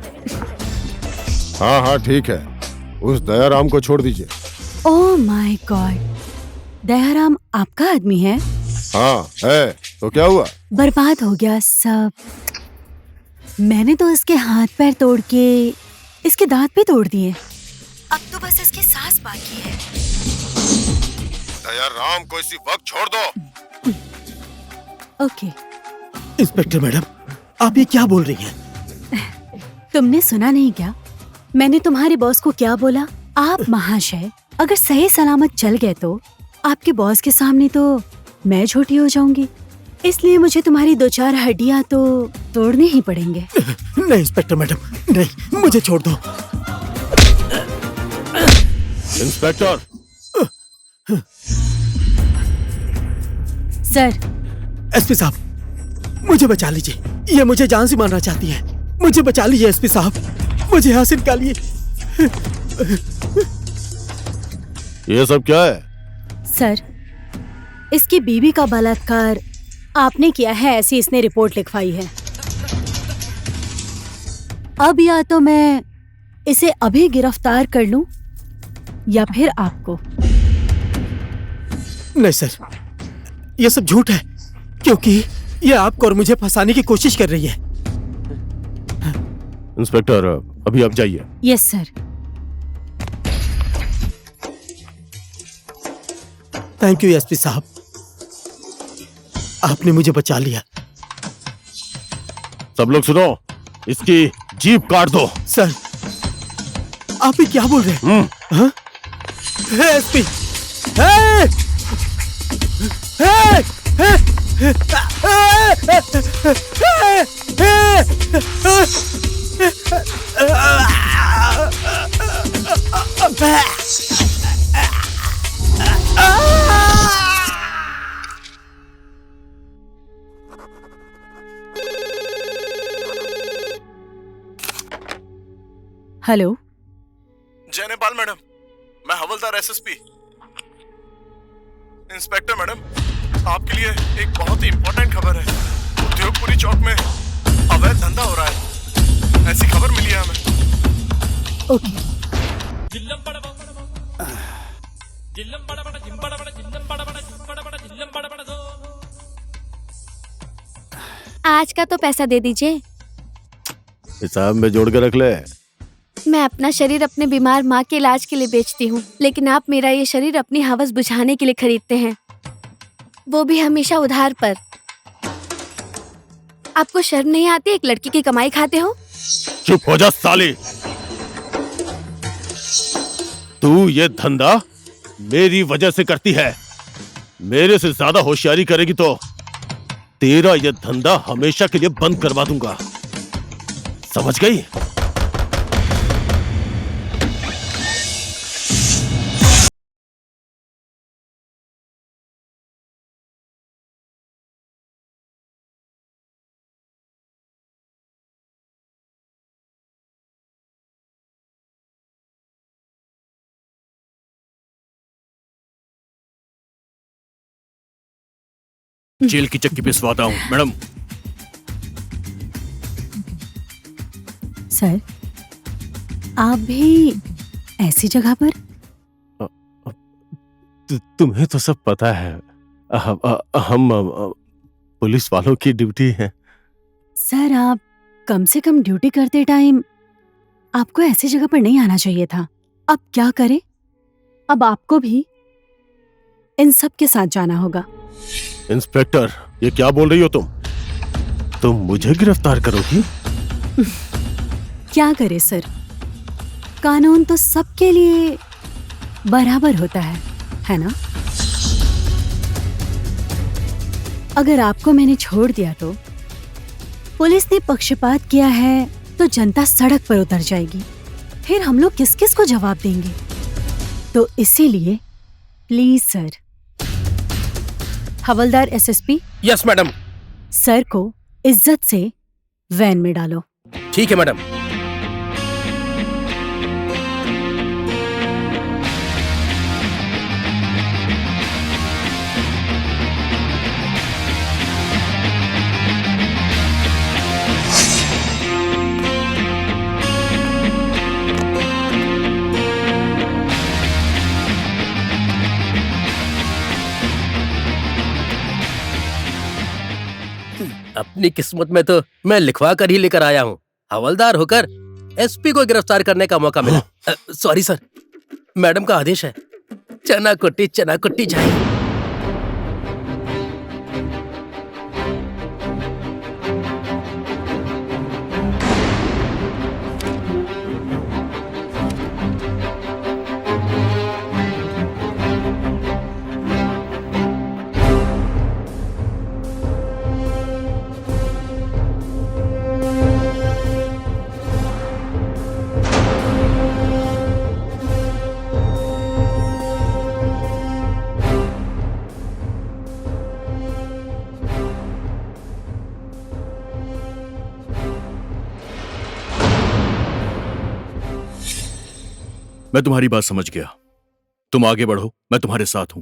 हाँ हाँ ठीक है, उस दयाराम को छोड़ दीजिए। ओह माय गॉड, दयाराम आपका आदमी है? हाँ है, तो क्या हुआ? बर्बाद हो गया सब। मैंने तो इसके हाथ पैर तोड़ के इसके दांत भी तोड़ दिए। अब तो बस इसकी सांस बाकी है। दयाराम को इसी वक्त छोड़ दो। ओके। इंस्पेक्टर मैडम, आप ये क्या बोल रही हैं? तुमने सुना नहीं क्या? मैंने तुम्हारे बॉस को क्या बोला? आप महाशय अगर सही सलामत चल गए तो आपके बॉस के सामने तो मैं झूठी हो जाऊंगी। इसलिए मुझे तुम्हारी 2-4 हड्डियां तो तोड़ने ही पड़ेंगे। नहीं इंस्पेक्टर मैडम, नहीं, मुझे छोड़ दो। इंस्पेक्टर, सर, एसपी साहब, मुझे बचा लीजिए। ये मुझे जान से मारना चाहती है। मुझे बचा लीजिए एसपी साहब, मुझे यहाँ से निकालिए। ये सब क्या है? सर, इसकी बीवी का बलात्कार आपने किया है, ऐसी इसने रिपोर्ट लिखवाई है। अब या तो मैं इसे अभी गिरफ्तार कर लूं या फिर आपको। नहीं सर, ये सब झूठ है, क्योंकि ये आपको और मुझे फंसाने की कोशिश कर रही है। इंस्पेक्टर, अभी आप जाइए। Yes sir. Thank you SP साहब, आपने मुझे बचा लिया। सब लोग सुनो, इसकी जीप काट दो। सर, आप ये क्या बोल रहे हैं? हाँ? एसपी, हेलो, जय नेपाल मैडम, मैं हवलदार एसएसपी। इंस्पेक्टर मैडम, आपके लिए एक बहुत ही इंपॉर्टेंट खबर है। उद्योगपुरी चौक में अवैध धंधा हो रहा है, ऐसी खबर मिली है हमें। ओके। आज का तो पैसा दे दीजिए। हिसाब में जोड़ के रख ले। मैं अपना शरीर अपने बीमार माँ के इलाज के लिए बेचती हूँ, लेकिन आप मेरा ये शरीर अपनी हवस बुझाने के लिए खरीदते हैं, वो भी हमेशा उधार पर। आपको शर्म नहीं आती? एक लड़की की कमाई खाते हो। चुप हो जा साली। तू ये धंधा मेरी वजह से करती है। मेरे से ज्यादा होशियारी करेगी तो तेरा ये धंधा हमेशा के लिए बंद करवा दूंगा, समझ गई? जेल की चक्की पिसवाता हूँ मैडम। सर, आप भी ऐसी जगह पर? तुम्हें तो सब पता है। हम पुलिस वालों की ड्यूटी है। सर, आप कम से कम ड्यूटी करते टाइम आपको ऐसी जगह पर नहीं आना चाहिए था। अब क्या करें? अब आपको भी इन सब के साथ जाना होगा। इंस्पेक्टर, ये क्या बोल रही हो तुम? तुम मुझे गिरफ्तार करोगी? क्या करे सर, कानून तो सबके लिए बराबर होता है ना? अगर आपको मैंने छोड़ दिया तो पुलिस ने पक्षपात किया है तो जनता सड़क पर उतर जाएगी, फिर हम लोग किस किस को जवाब देंगे? तो इसीलिए please sir, havildar SSP. Yes madam. Sir को इज्जत से वैन में डालो। ठीक है मैडम। अपनी किस्मत में तो मैं लिखवा कर ही लेकर आया हूँ। हवलदार होकर एसपी को गिरफ्तार करने का मौका मिला। सॉरी सर, मैडम का आदेश है। चना कुट्टी जाए। मैं तुम्हारी बात समझ गया। तुम आगे बढ़ो, मैं तुम्हारे साथ हूं।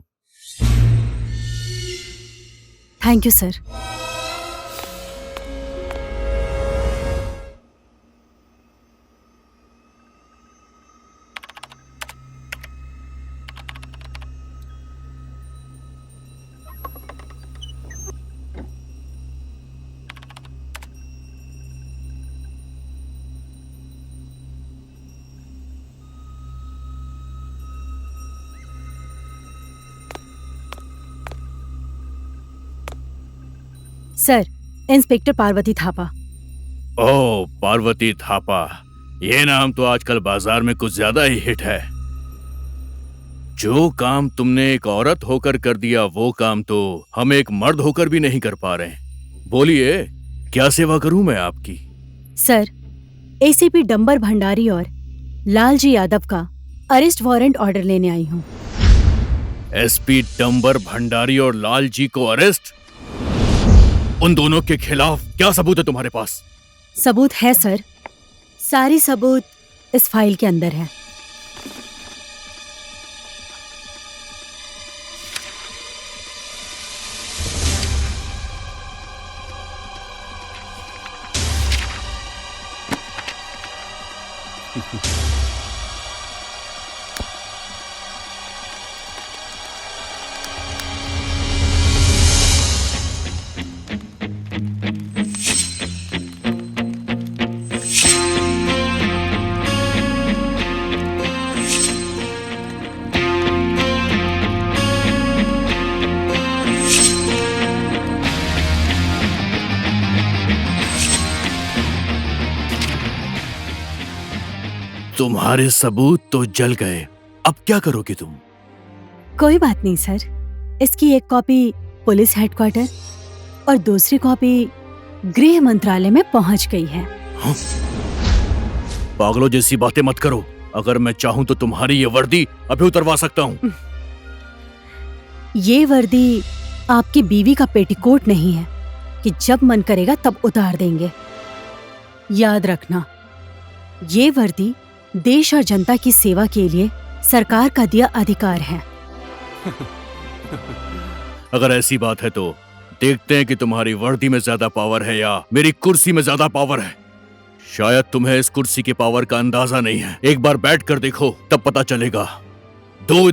Thank you sir. Sir, inspector Parvati Thapa. Oh, Parvati Thapa, ये नाम तो आजकल बाजार में कुछ ज्यादा ही हिट है। जो काम तुमने एक औरत होकर कर दिया, वो काम तो हम एक मर्द होकर भी नहीं कर पा रहे। बोलिए, क्या सेवा करूं मैं आपकी? सर, एसीपी डंबर भंडारी और लालजी यादव का अरेस्ट वारंट ऑर्डर लेने आई हूँ। एसपी डंबर भंडारी और लालजी को अरेस्ट? उन दोनों के खिलाफ क्या सबूत है तुम्हारे पास? सबूत है सर, सारी सबूत इस फाइल के अंदर है। तुम्हारे सबूत तो जल गए, अब क्या करोगे तुम? कोई बात नहीं सर, इसकी एक कॉपी पुलिस हेडक्वार्टर और दूसरी कॉपी गृह मंत्रालय में पहुंच गई है। हाँ? पागलों जैसी बातें मत करो। अगर मैं चाहूं तो तुम्हारी ये वर्दी अभी उतरवा सकता हूं। ये वर्दी आपकी बीवी का पेटीकोट नहीं है कि जब मन करेगा तब उतार देंगे। याद रखना, ये वर्दी देश और जनता की सेवा के लिए सरकार का दिया अधिकार है। अगर ऐसी बात है तो देखते हैं कि तुम्हारी वर्दी में ज्यादा पावर है या मेरी कुर्सी में ज्यादा पावर है। शायद तुम्हें इस कुर्सी के पावर का अंदाजा नहीं है। एक बार बैठ कर देखो, तब पता चलेगा। 2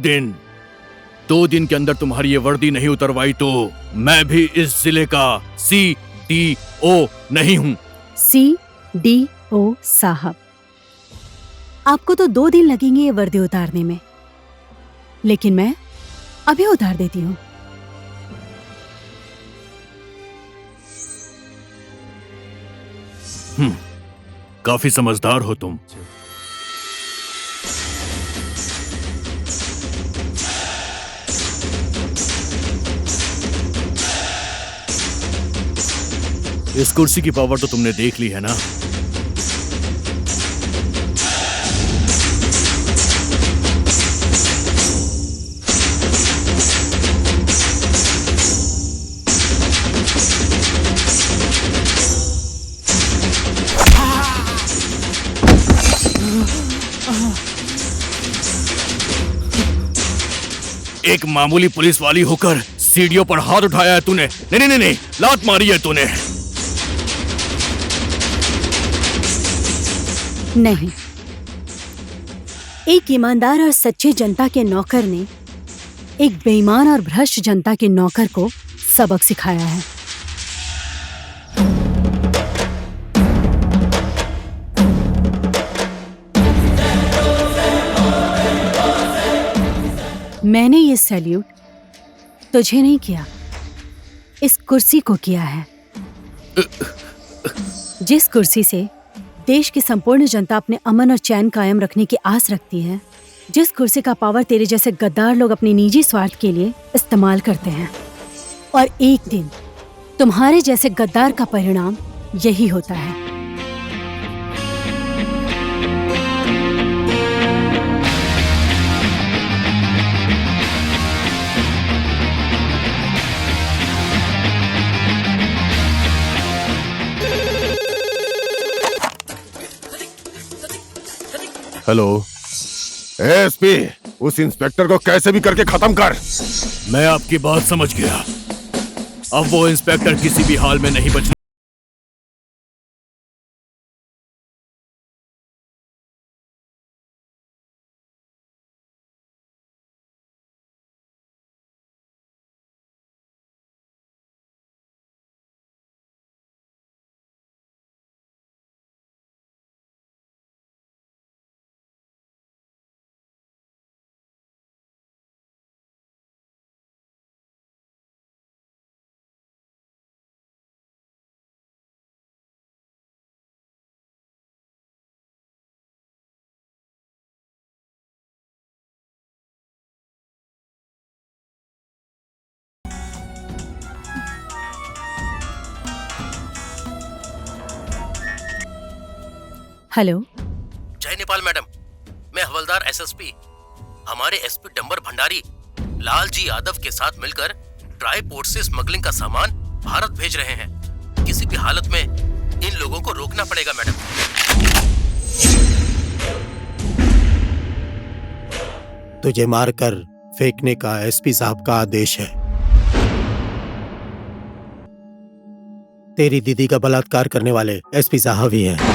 दिन के अंदर तुम्हारी ये वर्दी नहीं उतरवाई तो मैं भी इस जिले का CDO नहीं हूं। CDO साहब, आपको तो 2 दिन लगेंगे ये वर्दी उतारने में, लेकिन मैं अभी उतार देती हूँ। काफी समझदार हो तुम। इस कुर्सी की पावर तो तुमने देख ली है ना? एक मामूली पुलिस वाली होकर सीढ़ियों पर हाथ उठाया है तूने। नहीं, लात मारी है तूने। नहीं, एक ईमानदार और सच्चे जनता के नौकर ने एक बेईमान और भ्रष्ट जनता के नौकर को सबक सिखाया है। मैंने ये सैल्यूट तुझे नहीं किया, इस कुर्सी को किया है। जिस कुर्सी से देश की संपूर्ण जनता अपने अमन और चैन कायम रखने की आस रखती है, जिस कुर्सी का पावर तेरे जैसे गद्दार लोग अपने निजी स्वार्थ के लिए इस्तेमाल करते हैं, और एक दिन तुम्हारे जैसे गद्दार का परिणाम यही होता है। हेलो, एसपी, उस इंस्पेक्टर को कैसे भी करके खत्म कर। मैं आपकी बात समझ गया। अब वो इंस्पेक्टर किसी भी हाल में नहीं बचने। हेलो। जय नेपाल मैडम, मैं हवलदार एसएसपी हमारे एसपी डंबर भंडारी लालजी यादव के साथ मिलकर ट्राई पोर्ट से स्मगलिंग का सामान भारत भेज रहे हैं। किसी भी हालत में इन लोगों को रोकना पड़ेगा मैडम। तुझे मारकर फेंकने का एसपी साहब का आदेश है। तेरी दीदी का बलात्कार करने वाले एसपी साहब ही हैं।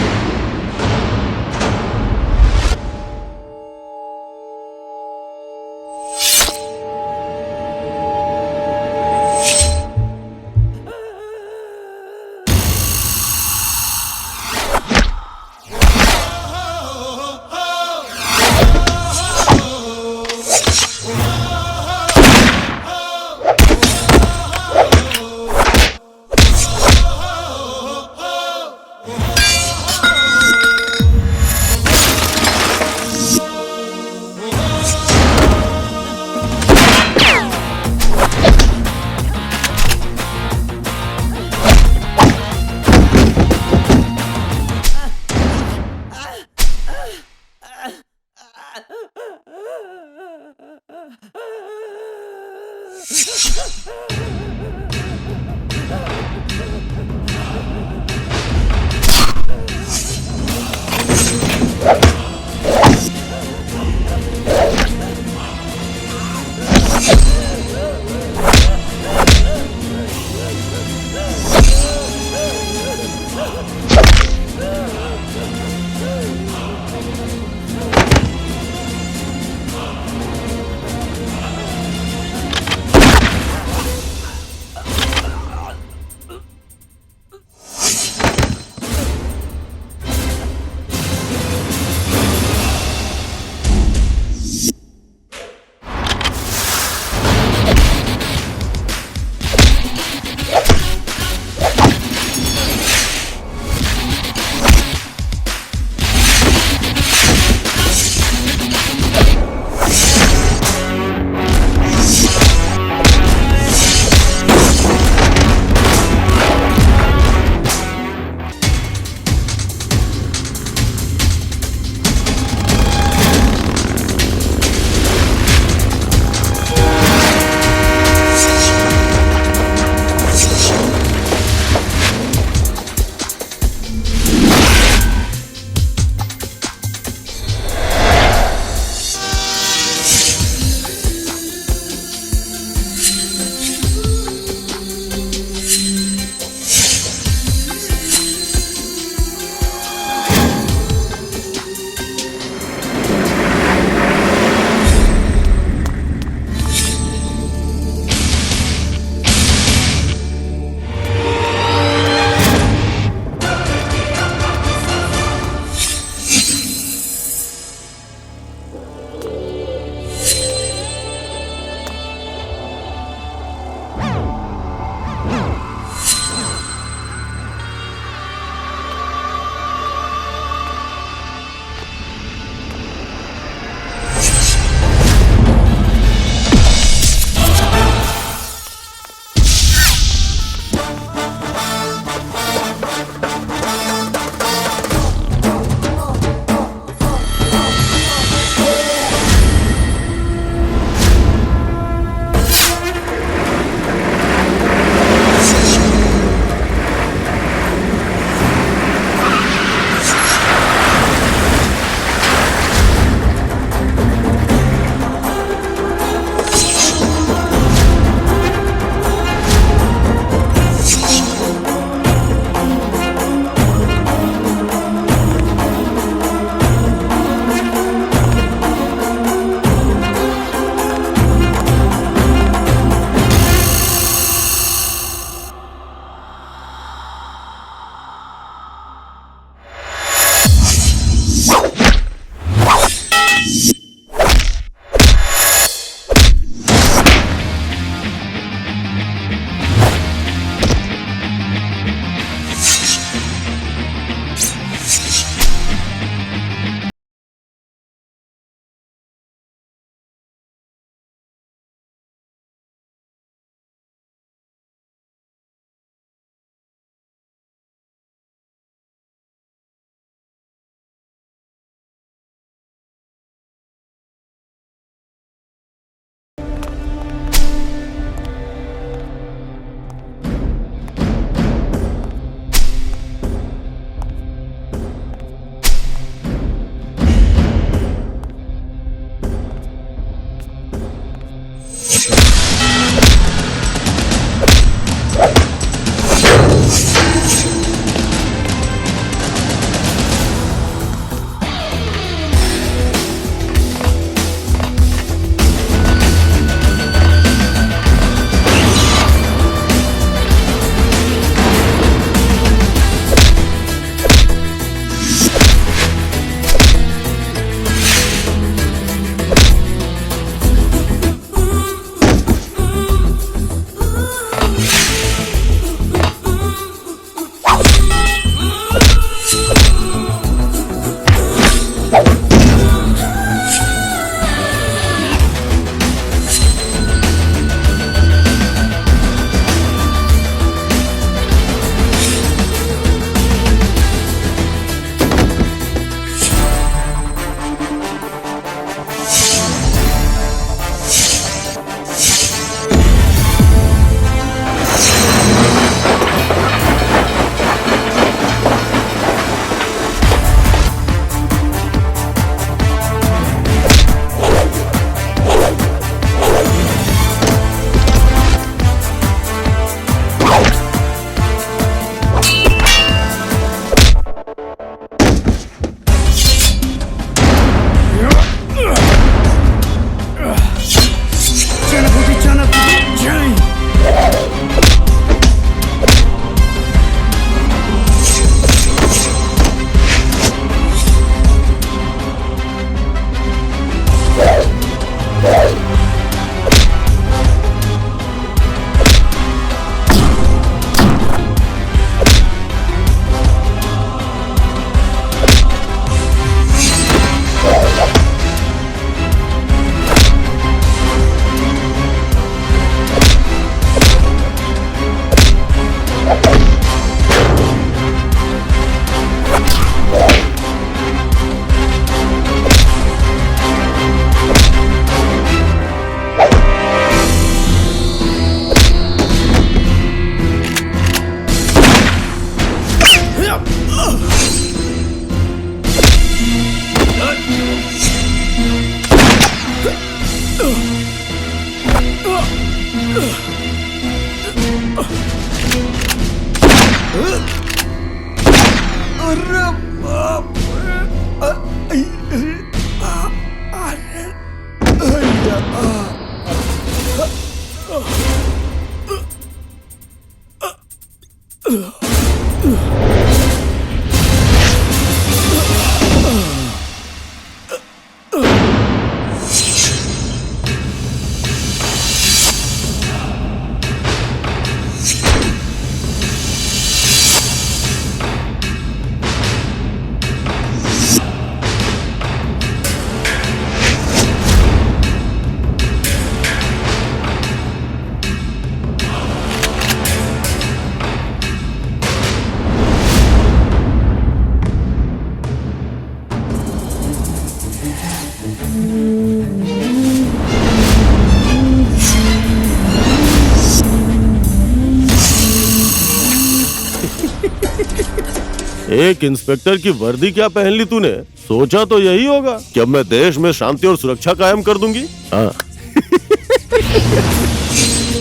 एक इंस्पेक्टर की वर्दी क्या पहन ली तूने? सोचा तो यही होगा कि अब मैं देश में शांति और सुरक्षा कायम कर दूंगी। हाँ।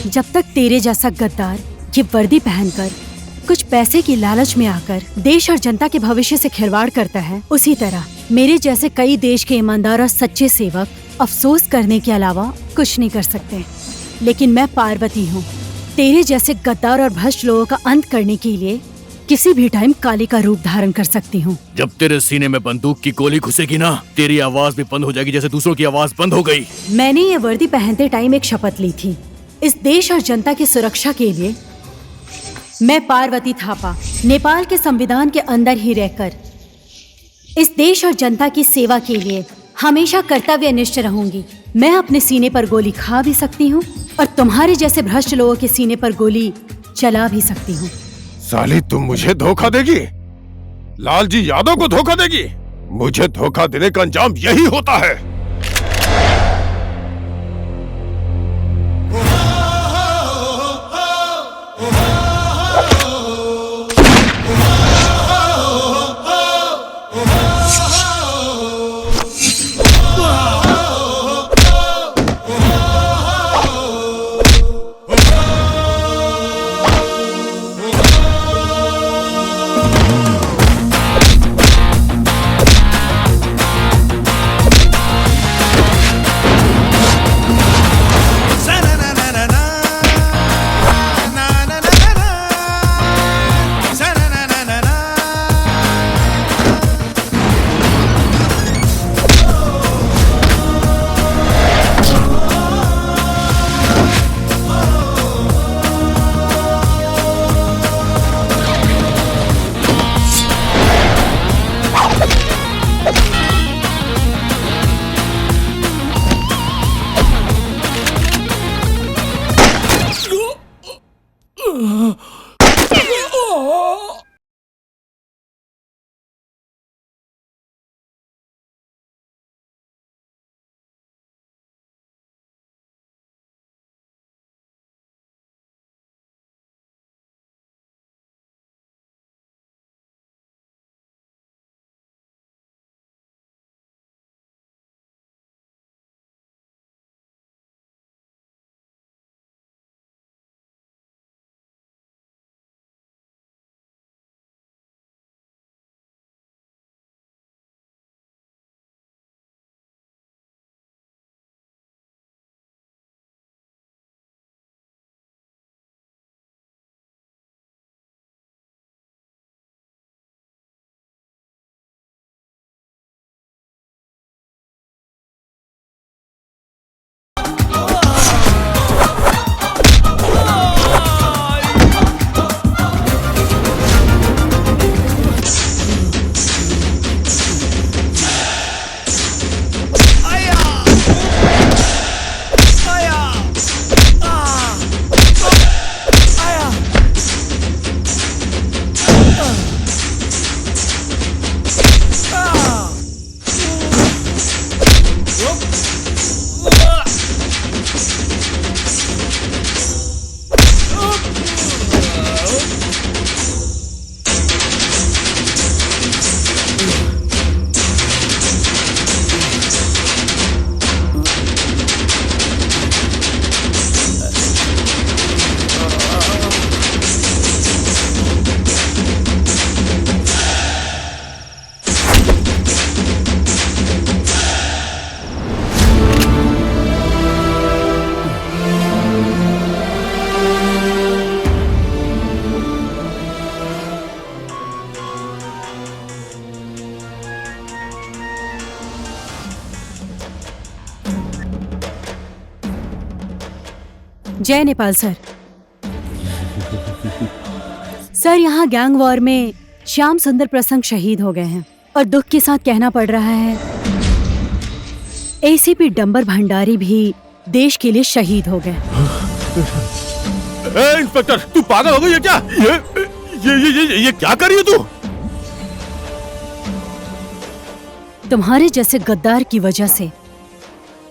जब तक तेरे जैसा गद्दार ये वर्दी पहनकर कुछ पैसे की लालच में आकर देश और जनता के भविष्य से खिलवाड़ करता है, उसी तरह मेरे जैसे कई देश के ईमानदार और सच्चे सेवक अफसोस करने के अलावा कुछ नहीं कर सकते। लेकिन मैं पार्वती हूँ, तेरे जैसे गद्दार और भ्रष्ट लोगों का अंत करने के लिए किसी भी टाइम काली का रूप धारण कर सकती हूँ। जब तेरे सीने में बंदूक की गोली घुसेगी ना, तेरी आवाज भी बंद हो जाएगी जैसे दूसरों की आवाज बंद हो गई। मैंने ये वर्दी पहनते टाइम एक शपथ ली थी, इस देश और जनता की सुरक्षा के लिए मैं पार्वती थापा नेपाल के संविधान के अंदर ही रहकर इस देश और जनता की सेवा के लिए हमेशा कर्तव्यनिष्ठ रहूंगी। मैं अपने सीने पर गोली खा भी सकती हूँ और तुम्हारे जैसे भ्रष्ट लोगों के सीने पर गोली चला भी सकती हूँ। साली, तुम मुझे धोखा देगी? लालजी यादव को धोखा देगी? मुझे धोखा देने का अंजाम यही होता है। जय नेपाल सर। सर, यहाँ गैंग वॉर में श्याम सुंदर प्रसंग शहीद हो गए हैं और दुख के साथ कहना पड़ रहा है एसीपी डंबर भंडारी भी देश के लिए शहीद हो गए। इंस्पेक्टर, तू पागल हो गई है क्या? ये क्या कर रही है तू? तुम्हारे जैसे गद्दार की वजह से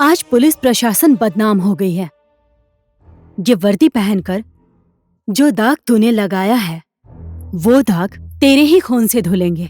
आज पुलिस प्रशासन बदनाम हो गई है। ये वर्दी पहनकर जो दाग तूने लगाया है वो दाग तेरे ही खून से धुलेंगे।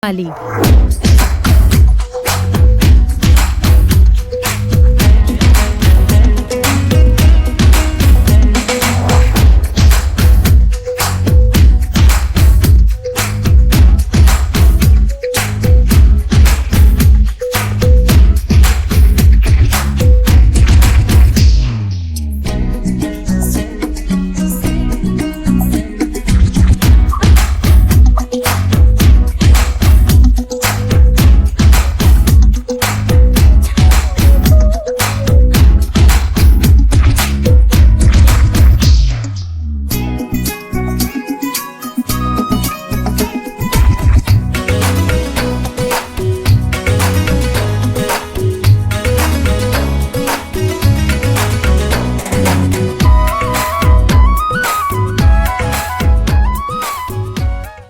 काली